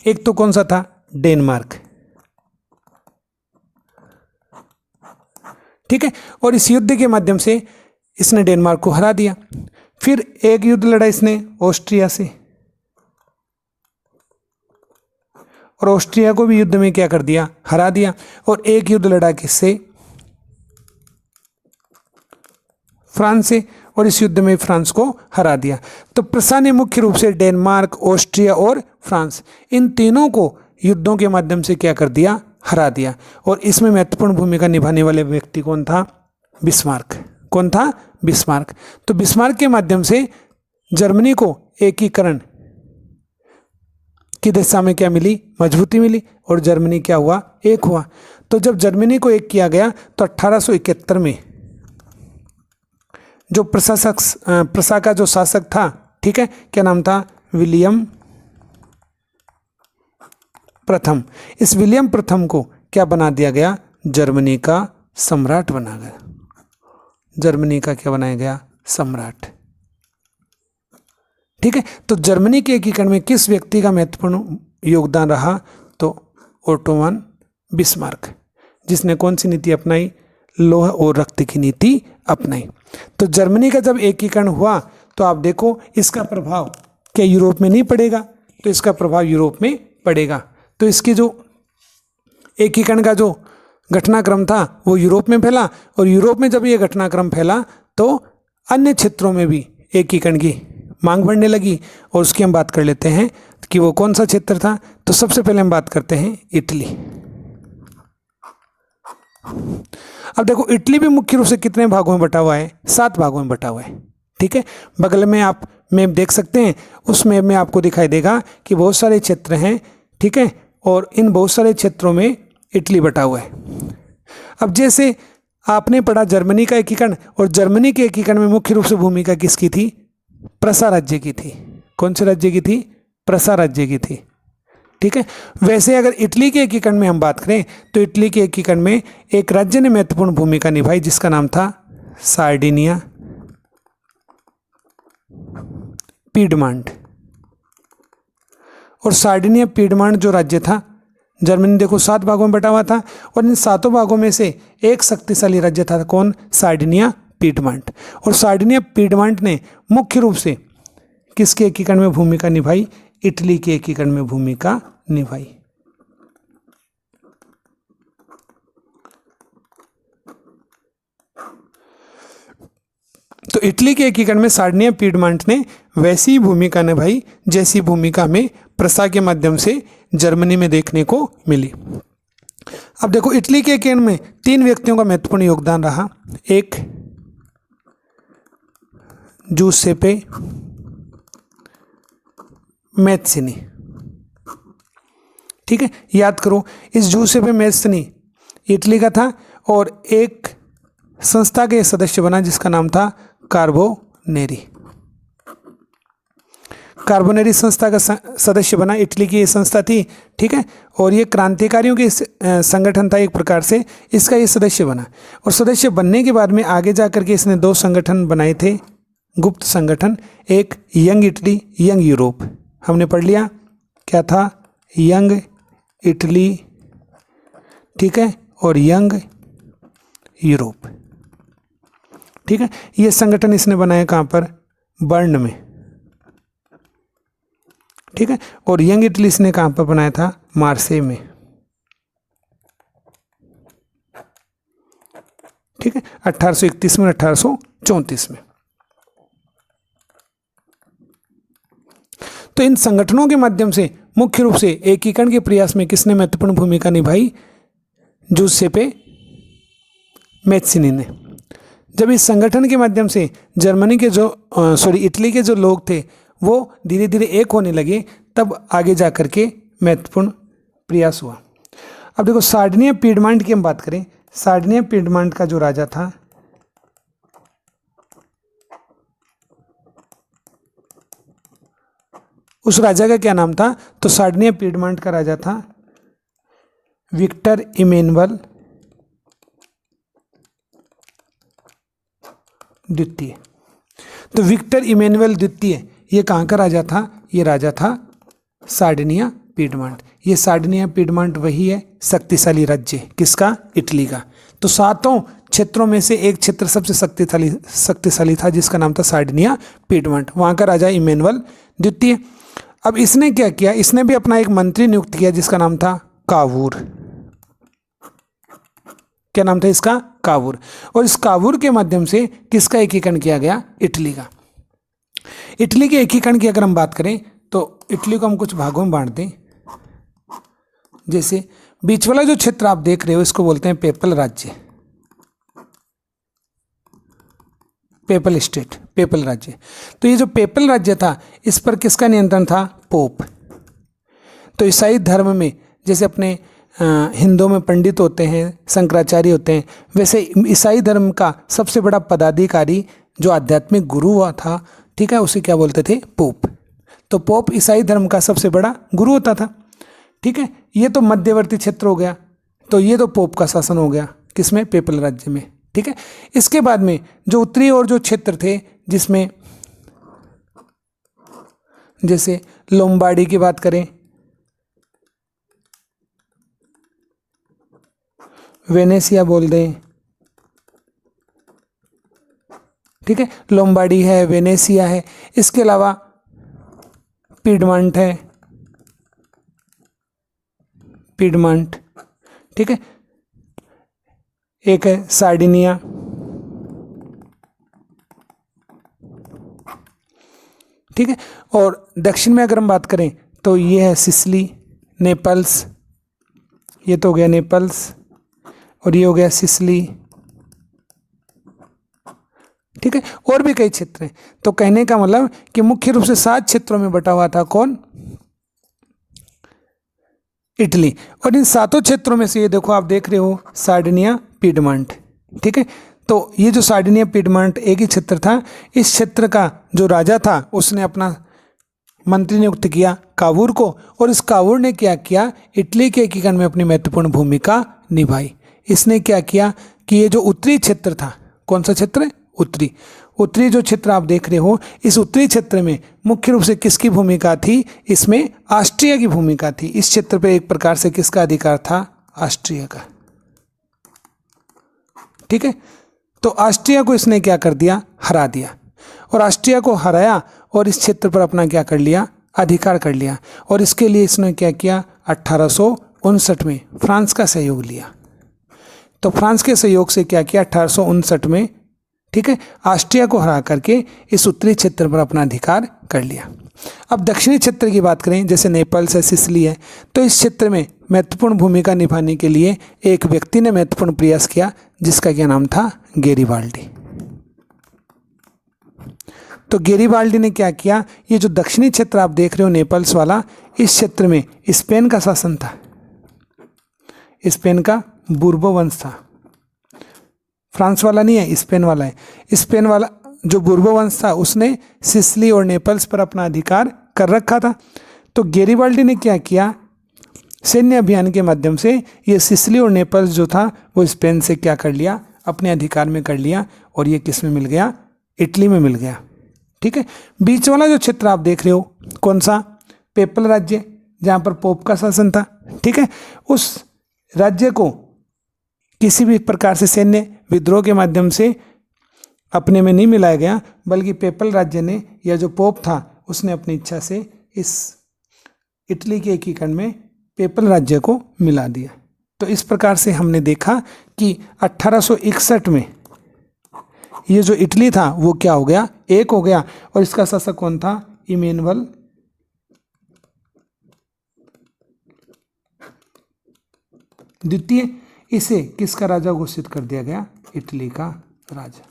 एक तो कौन सा था, डेनमार्क। ठीक है, और इस युद्ध के माध्यम से इसने डेनमार्क को हरा दिया। फिर एक युद्ध लड़ा इसने ऑस्ट्रिया से, और ऑस्ट्रिया को भी युद्ध में क्या कर दिया, हरा दिया। और एक युद्ध लड़ा किससे, फ्रांस से, और इस युद्ध में फ्रांस को हरा दिया। तो प्रसा ने मुख्य रूप से डेनमार्क, ऑस्ट्रिया और फ्रांस, इन तीनों को युद्धों के माध्यम से क्या कर दिया, हरा दिया। और इसमें महत्वपूर्ण भूमिका निभाने वाले व्यक्ति कौन था, बिस्मार्क। कौन था, बिस्मार्क। तो बिस्मार्क के माध्यम से जर्मनी को एकीकरण की दिशा में क्या मिली, मजबूती मिली, और जर्मनी क्या हुआ, एक हुआ। तो जब जर्मनी को एक किया गया तो 1871 में जो प्रसा का जो शासक था, ठीक है, क्या नाम था, विलियम प्रथम। इस विलियम प्रथम को क्या बना दिया गया, जर्मनी का सम्राट बना गया। जर्मनी का क्या बनाया गया, सम्राट। ठीक है, तो जर्मनी के एकीकरण में किस व्यक्ति का महत्वपूर्ण योगदान रहा, तो ओटो वन बिस्मार्क, जिसने कौन सी नीति अपनाई, लोहा और रक्त की नीति अपनाई। तो जर्मनी का जब एकीकरण हुआ तो आप देखो इसका प्रभाव क्या यूरोप में नहीं पड़ेगा, तो इसका प्रभाव यूरोप में पड़ेगा। तो इसकी जो एकीकरण का जो घटनाक्रम था वो यूरोप में फैला, और यूरोप में जब ये घटनाक्रम फैला तो अन्य क्षेत्रों में भी एकीकरण की मांग बढ़ने लगी। और उसकी हम बात कर लेते हैं कि वो कौन सा क्षेत्र था। तो सबसे पहले हम बात करते हैं इटली। अब देखो इटली भी मुख्य रूप से कितने भागों में बटा हुआ है, 7 भागों में बटा हुआ है। ठीक है, बगल में आप मैप देख सकते हैं, उस मैप में आपको दिखाई देगा कि बहुत सारे क्षेत्र हैं। ठीक है, और इन बहुत सारे क्षेत्रों में इटली बटा हुआ है। अब जैसे आपने पढ़ा जर्मनी का एकीकरण, और जर्मनी के एकीकरण में मुख्य रूप से भूमिका किसकी थी, प्रसा राज्य की थी। कौन से राज्य की थी, प्रसा राज्य की थी। ठीक है, वैसे अगर इटली के एकीकरण में हम बात करें तो इटली के एकीकरण में एक राज्य ने महत्वपूर्ण भूमिका निभाई जिसका नाम था सार्डिनिया पीडमांट। और सार्डिनिया पीडमांट जो राज्य था, जर्मनी देखो 7 भागों में बटा हुआ था, और इन 7 भागों में से एक शक्तिशाली राज्य था, कौन, सार्डिनिया पीडमांट। और सार्डिनिया पीडमांट ने मुख्य रूप से किसके एकीकरण में भूमिका निभाई, इटली के एकीकरण में भूमिका निभाई। तो इटली के एकीकरण में सार्डिनिया पीडमांट ने वैसी भूमिका निभाई जैसी भूमिका में प्रसा के माध्यम से जर्मनी में देखने को मिली। अब देखो इटली के एकीकरण में 3 व्यक्तियों का महत्वपूर्ण योगदान रहा। एक जूसेप्पे मैत्सिनी। ठीक है, याद करो इस जूसेप्पे मैत्सिनी इटली का था, और एक संस्था के सदस्य बना जिसका नाम था कार्बोनेरी। कार्बोनेरी संस्था का सदस्य बना, इटली की ये संस्था थी। ठीक है, और ये क्रांतिकारियों के संगठन था एक प्रकार से, इसका ये सदस्य बना। और सदस्य बनने के बाद में आगे जाकर के इसने 2 संगठन बनाए थे, गुप्त संगठन। एक यंग इटली, यंग यूरोप, हमने पढ़ लिया क्या था, यंग इटली, ठीक है, और यंग यूरोप। ठीक है। ये संगठन इसने बनाया कहाँ पर, बर्न में, ठीक है। और यंग इटली इसने कहाँ पर बनाया था, मार्से में, ठीक है, 1831 में, 1834 में। तो इन संगठनों के माध्यम से मुख्य रूप से एकीकरण के प्रयास में किसने महत्वपूर्ण भूमिका निभाई, जूसेपे मैत्सिनी ने। जब इस संगठन के माध्यम से जर्मनी के जो इटली के जो लोग थे वो धीरे धीरे एक होने लगे, तब आगे जा कर के महत्वपूर्ण प्रयास हुआ। अब देखो सार्डिनिया पीडमांट की हम बात करें, सार्डिनिया पीडमांट का जो राजा था उस राजा का क्या नाम था, तो सार्डिनिया पीडमांट का राजा था विक्टर इमैनुअल द्वितीय। तो विक्टर इमैनुअल द्वितीय ये कहाँ का राजा था, ये राजा था सार्डिनिया पीडमांट। ये सार्डिनिया पीडमांट वही है शक्तिशाली राज्य, किसका, इटली का। तो सातों क्षेत्रों में से एक क्षेत्र सबसे शक्तिशाली था जिसका नाम था सार्डिनिया पीडमांट, वहाँ का राजा इमैनुअल द्वितीय। अब इसने क्या किया, इसने भी अपना एक मंत्री नियुक्त किया जिसका नाम था कावूर। क्या नाम था इसका, कावूर। और इस कावूर के माध्यम से किसका एकीकरण किया गया, इटली का। इटली के एकीकरण की अगर हम बात करें तो इटली को हम कुछ भागों में बांट दें। जैसे बीच वाला जो क्षेत्र आप देख रहे हो इसको बोलते हैं पेपल राज्य, पेपल स्टेट, पेपल राज्य। तो ये जो पेपल राज्य था इस पर किसका नियंत्रण था, पोप। तो ईसाई धर्म में जैसे अपने हिंदुओं में पंडित होते हैं, शंकराचार्य होते हैं, वैसे ईसाई धर्म का सबसे बड़ा पदाधिकारी जो आध्यात्मिक गुरु हुआ था, ठीक है, उसे क्या बोलते थे, पोप। तो पोप ईसाई धर्म का सबसे बड़ा गुरु होता था, ठीक है। ये तो मध्यवर्ती क्षेत्र हो गया, तो ये तो पोप का शासन हो गया किसमें, पेपल राज्य में, ठीक है। इसके बाद में जो उत्तरी और जो क्षेत्र थे जिसमें जैसे लोम्बार्डी की बात करें, वेनेसिया बोल दें, ठीक है, लोम्बार्डी है, वेनेसिया है, इसके अलावा पीडमांट है, पीडमांट, ठीक है, एक है सार्डिनिया, ठीक है। और दक्षिण में अगर हम बात करें तो ये है सिसिली, नेपल्स, ये तो हो गया नेपल्स, और ये हो गया सिसिली, ठीक है। और भी कई क्षेत्र हैं। तो कहने का मतलब कि मुख्य रूप से 7 क्षेत्रों में बटा हुआ था कौन, इटली। और इन 7 क्षेत्रों में से ये देखो आप देख रहे हो सार्डिनिया पीडमांट, ठीक है। तो ये जो सार्डिनिया पीडमांट एक ही क्षेत्र था, इस क्षेत्र का जो राजा था उसने अपना मंत्री नियुक्त किया कावूर को, और इस कावूर ने क्या किया, इटली के एकीकरण में अपनी महत्वपूर्ण भूमिका निभाई। इसने क्या किया कि ये जो उत्तरी क्षेत्र था, कौन सा क्षेत्र है, उत्तरी जो क्षेत्र आप देख रहे हो, इस उत्तरी क्षेत्र में मुख्य रूप से किसकी भूमिका थी, इसमें ऑस्ट्रिया की भूमिका थी। इस क्षेत्र पे एक प्रकार से किसका अधिकार था, ऑस्ट्रिया का, ठीक है। तो ऑस्ट्रिया को इसने क्या कर दिया, हरा दिया, और ऑस्ट्रिया को हराया और इस क्षेत्र पर अपना क्या कर लिया, अधिकार कर लिया। और इसके लिए इसने क्या किया, 1859 में फ्रांस का सहयोग लिया। तो फ्रांस के सहयोग से क्या किया, 1859 में, ठीक है, ऑस्ट्रिया को हरा करके इस उत्तरी क्षेत्र पर अपना अधिकार कर लिया। अब दक्षिणी क्षेत्र की बात करें, जैसे नेपल्स है, सिसिली है, तो इस क्षेत्र में महत्वपूर्ण भूमिका निभाने के लिए एक व्यक्ति ने महत्वपूर्ण प्रयास किया जिसका क्या नाम था, गेरिबाल्डी। तो गेरिबाल्डी ने क्या किया, ये जो दक्षिणी क्षेत्र आप देख रहे हो नेपल्स वाला, इस क्षेत्र में स्पेन का शासन था, स्पेन का बुर्बो वंश था, फ्रांस वाला नहीं है, स्पेन वाला है। स्पेन वाला जो बुर्बो वंश था उसने सिसिली और नेपल्स पर अपना अधिकार कर रखा था। तो गेरिबाल्डी ने क्या किया, सैन्य अभियान के माध्यम से ये सिसिली और नेपल्स जो था वो स्पेन से क्या कर लिया, अपने अधिकार में कर लिया, और ये किस में मिल गया, इटली में मिल गया, ठीक है। बीच वाला जो क्षेत्र आप देख रहे हो कौन सा, पेपल राज्य, जहाँ पर पोप का शासन था, ठीक है। उस राज्य को किसी भी प्रकार से सैन्य विद्रोह के माध्यम से अपने में नहीं मिलाया गया, बल्कि पेपल राज्य ने या जो पोप था उसने अपनी इच्छा से इस इटली के एकीकरण में पेपल राज्य को मिला दिया। तो इस प्रकार से हमने देखा कि 1861 में ये जो इटली था वो क्या हो गया, एक हो गया। और इसका शासक कौन था, इमैनुअल द्वितीय। इसे किसका राजा घोषित कर दिया गया, इटली का राजा।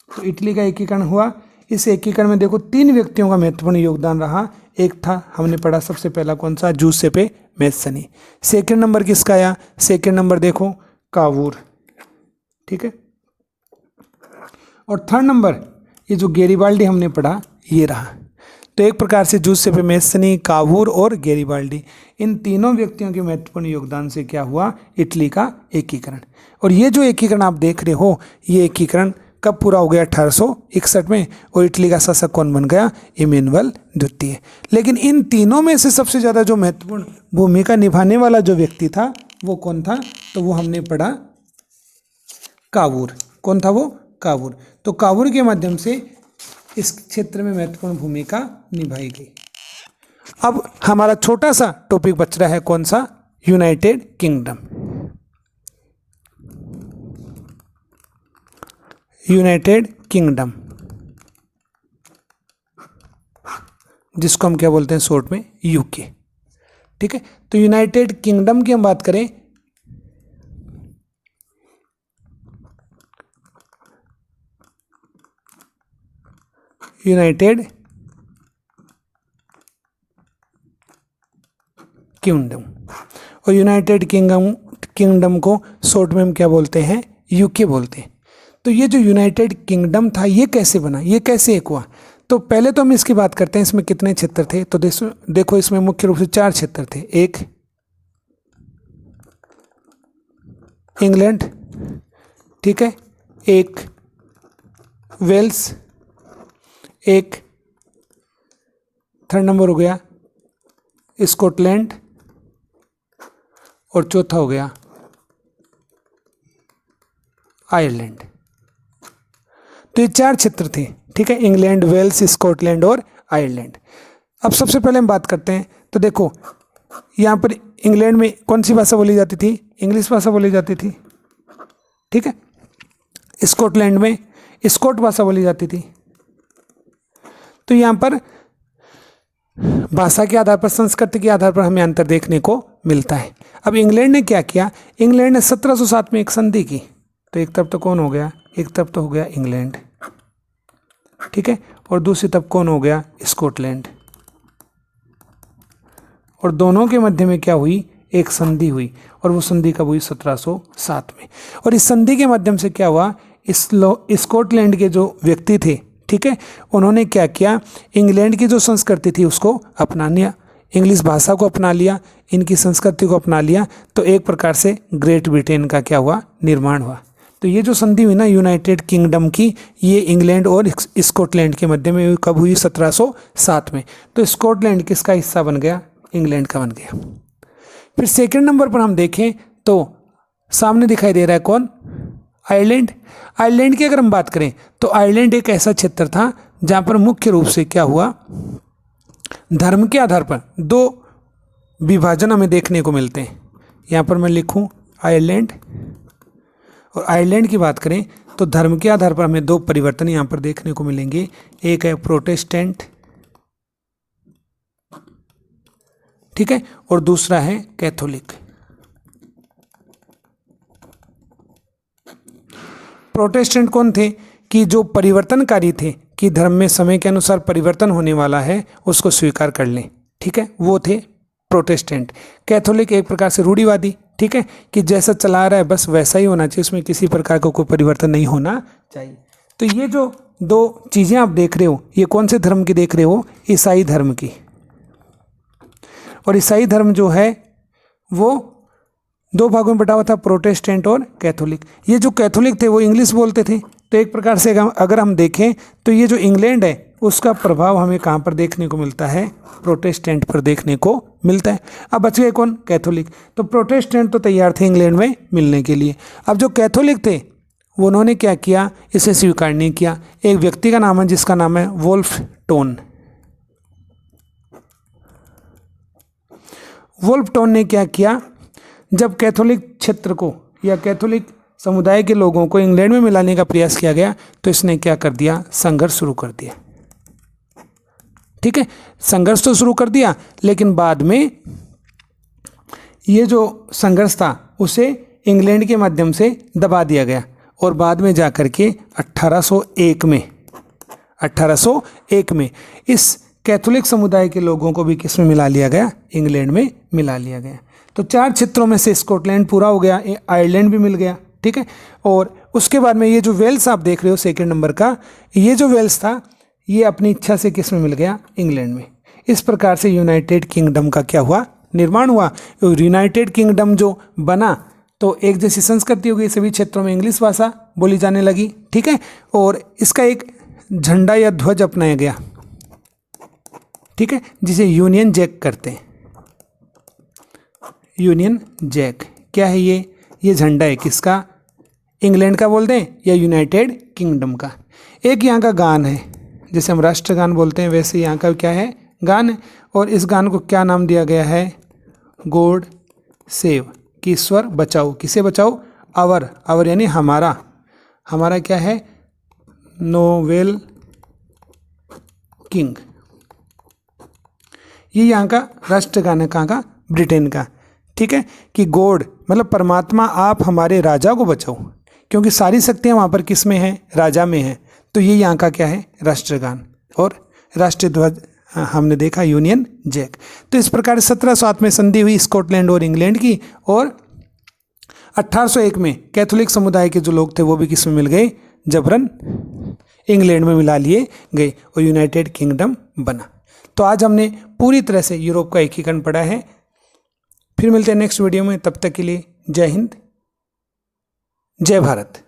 तो इटली का एकीकरण हुआ। इस एकीकरण में देखो 3 व्यक्तियों का महत्वपूर्ण योगदान रहा। एक था, हमने पढ़ा सबसे पहला कौन सा, जूसेपे मैत्सनी। सेकंड नंबर किसका आया, सेकंड नंबर देखो कावूर, ठीक है। और थर्ड नंबर ये जो गैरिबाल्डी हमने पढ़ा ये रहा। तो एक प्रकार से जूसेपे मैत्सनी, कावूर और गैरिबाल्डी, इन तीनों व्यक्तियों के महत्वपूर्ण योगदान से क्या हुआ, इटली का एकीकरण। और ये जो एकीकरण आप देख रहे हो, ये एकीकरण कब पूरा हो गया, 1861 में। और इटली का शासक कौन बन गया, इमैनुअल द्वितीय। लेकिन इन तीनों में से सबसे ज़्यादा जो महत्वपूर्ण भूमिका निभाने वाला जो व्यक्ति था वो कौन था, तो वो हमने पढ़ा कावूर। कौन था वो, कावूर। तो कावूर के माध्यम से इस क्षेत्र में महत्वपूर्ण भूमिका निभाई गई। अब हमारा छोटा सा टॉपिक बच रहा है, कौन सा, यूनाइटेड किंगडम। यूनाइटेड किंगडम, जिसको हम क्या बोलते हैं शॉर्ट में, यूके, ठीक है। तो यूनाइटेड किंगडम की हम बात करें, यूनाइटेड किंगडम, और यूनाइटेड किंगडम को शॉर्ट में हम क्या बोलते हैं, यूके बोलते हैं। तो ये जो यूनाइटेड किंगडम था ये कैसे बना, ये कैसे एक हुआ। तो पहले तो हम इसकी बात करते हैं, इसमें कितने क्षेत्र थे। तो देखो इसमें मुख्य रूप से 4 क्षेत्र थे। एक इंग्लैंड, ठीक है, एक वेल्स, एक थर्ड नंबर हो गया स्कॉटलैंड, और चौथा हो गया आयरलैंड। तो ये 4 क्षेत्र थे, ठीक है, इंग्लैंड, वेल्स, स्कॉटलैंड और आयरलैंड। अब सबसे पहले हम बात करते हैं, तो देखो यहाँ पर इंग्लैंड में कौन सी भाषा बोली जाती थी, इंग्लिश भाषा बोली जाती थी, ठीक है। स्कॉटलैंड में स्कॉट भाषा बोली जाती थी। तो यहाँ पर भाषा के आधार पर, संस्कृति के आधार पर हमें अंतर देखने को मिलता है। अब इंग्लैंड ने क्या किया, इंग्लैंड ने 1707 में एक संधि की। तो एक तरफ तो कौन हो गया, एक तरफ तो हो गया इंग्लैंड, ठीक है, और दूसरी तरफ कौन हो गया, स्कॉटलैंड। और दोनों के मध्य में क्या हुई, एक संधि हुई। और वो संधि कब हुई, 1707 में। और इस संधि के माध्यम से क्या हुआ, स्कॉटलैंड के जो व्यक्ति थे, ठीक है, उन्होंने क्या किया, इंग्लैंड की जो संस्कृति थी उसको अपना लिया, इंग्लिश भाषा को अपना लिया, इनकी संस्कृति को अपना लिया। तो एक प्रकार से ग्रेट ब्रिटेन का क्या हुआ, निर्माण हुआ। तो ये जो संधि हुई ना यूनाइटेड किंगडम की, ये इंग्लैंड और स्कॉटलैंड के मध्य में कब हुई, 1707 में। तो स्कॉटलैंड किसका हिस्सा बन गया, इंग्लैंड का बन गया। फिर सेकंड नंबर पर हम देखें तो सामने दिखाई दे रहा है कौन, आयरलैंड। आयरलैंड की अगर हम बात करें तो आयरलैंड एक ऐसा क्षेत्र था जहाँ पर मुख्य रूप से क्या हुआ, धर्म के आधार पर 2 विभाजन हमें देखने को मिलते हैं। यहाँ पर मैं लिखूँ आयरलैंड, और आयरलैंड की बात करें तो धर्म के आधार पर हमें 2 परिवर्तन यहाँ पर देखने को मिलेंगे। एक है प्रोटेस्टेंट, ठीक है, और दूसरा है कैथोलिक। प्रोटेस्टेंट कौन थे, कि जो परिवर्तनकारी थे, कि धर्म में समय के अनुसार परिवर्तन होने वाला है उसको स्वीकार कर लें, ठीक है, वो थे प्रोटेस्टेंट। कैथोलिक एक प्रकार से रूढ़िवादी, ठीक है, कि जैसा चला रहा है बस वैसा ही होना चाहिए, उसमें किसी प्रकार का कोई परिवर्तन नहीं होना चाहिए। तो ये जो 2 चीज़ें आप देख रहे हो, ये कौन से धर्म की देख रहे हो, ईसाई धर्म की। और ईसाई धर्म जो है वो 2 भागों में बटा हुआ था, प्रोटेस्टेंट और कैथोलिक। ये जो कैथोलिक थे वो इंग्लिश बोलते थे। तो एक प्रकार से अगर हम देखें तो ये जो इंग्लैंड है उसका प्रभाव हमें कहाँ पर देखने को मिलता है, प्रोटेस्टेंट पर देखने को मिलता है। अब बच गए कौन, कैथोलिक। तो प्रोटेस्टेंट तो तैयार थे इंग्लैंड में मिलने के लिए। अब जो कैथोलिक थे उन्होंने क्या किया, इसे स्वीकार नहीं किया। एक व्यक्ति का नाम है जिसका नाम है वोल्फ टोन। वोल्फ टोन ने क्या किया, जब कैथोलिक क्षेत्र को या कैथोलिक समुदाय के लोगों को इंग्लैंड में मिलाने का प्रयास किया गया तो इसने क्या कर दिया, संघर्ष शुरू कर दिया। ठीक है, संघर्ष तो शुरू कर दिया, लेकिन बाद में ये जो संघर्ष था उसे इंग्लैंड के माध्यम से दबा दिया गया और बाद में जाकर के 1801 में इस कैथोलिक समुदाय के लोगों को भी किस में मिला लिया गया, इंग्लैंड में मिला लिया गया। तो 4 क्षेत्रों में से स्कॉटलैंड पूरा हो गया, आयरलैंड भी मिल गया। ठीक है, और उसके बाद में ये जो वेल्स आप देख रहे हो सेकंड नंबर का, ये जो वेल्स था ये अपनी इच्छा से किस में मिल गया, इंग्लैंड में। इस प्रकार से यूनाइटेड किंगडम का क्या हुआ, निर्माण हुआ। यूनाइटेड किंगडम जो बना तो एक जैसी संस्कृति हो गई, सभी क्षेत्रों में इंग्लिश भाषा बोली जाने लगी। ठीक है, और इसका एक झंडा या ध्वज अपनाया गया। ठीक है, जिसे यूनियन जैक करते हैं। यूनियन जैक क्या है, ये झंडा है किसका, इंग्लैंड का बोल दें या यूनाइटेड किंगडम का। एक यहाँ का गान है, जैसे हम राष्ट्रगान बोलते हैं वैसे यहाँ का क्या है, गान है। और इस गान को क्या नाम दिया गया है, गॉड सेव, कि ईश्वर बचाओ। किसे बचाओ, आवर यानी हमारा क्या है, नोवेल किंग। ये यहाँ का राष्ट्रगान है, कहाँ का, ब्रिटेन का। ठीक है, कि गॉड मतलब परमात्मा, आप हमारे राजा को बचाओ, क्योंकि सारी शक्तियाँ वहाँ पर किस में हैं, राजा में हैं। तो ये यहाँ का क्या है, राष्ट्रगान। और राष्ट्रीय ध्वज हमने देखा यूनियन जैक। तो इस प्रकार 1707 में संधि हुई स्कॉटलैंड और इंग्लैंड की, और 1801 में कैथोलिक समुदाय के जो लोग थे वो भी किस में मिल गए, जबरन इंग्लैंड में मिला लिए गए और यूनाइटेड किंगडम बना। तो आज हमने पूरी तरह से यूरोप का एकीकरण पढ़ा है। फिर मिलते हैं नेक्स्ट वीडियो में, तब तक के लिए जय हिंद, जय भारत।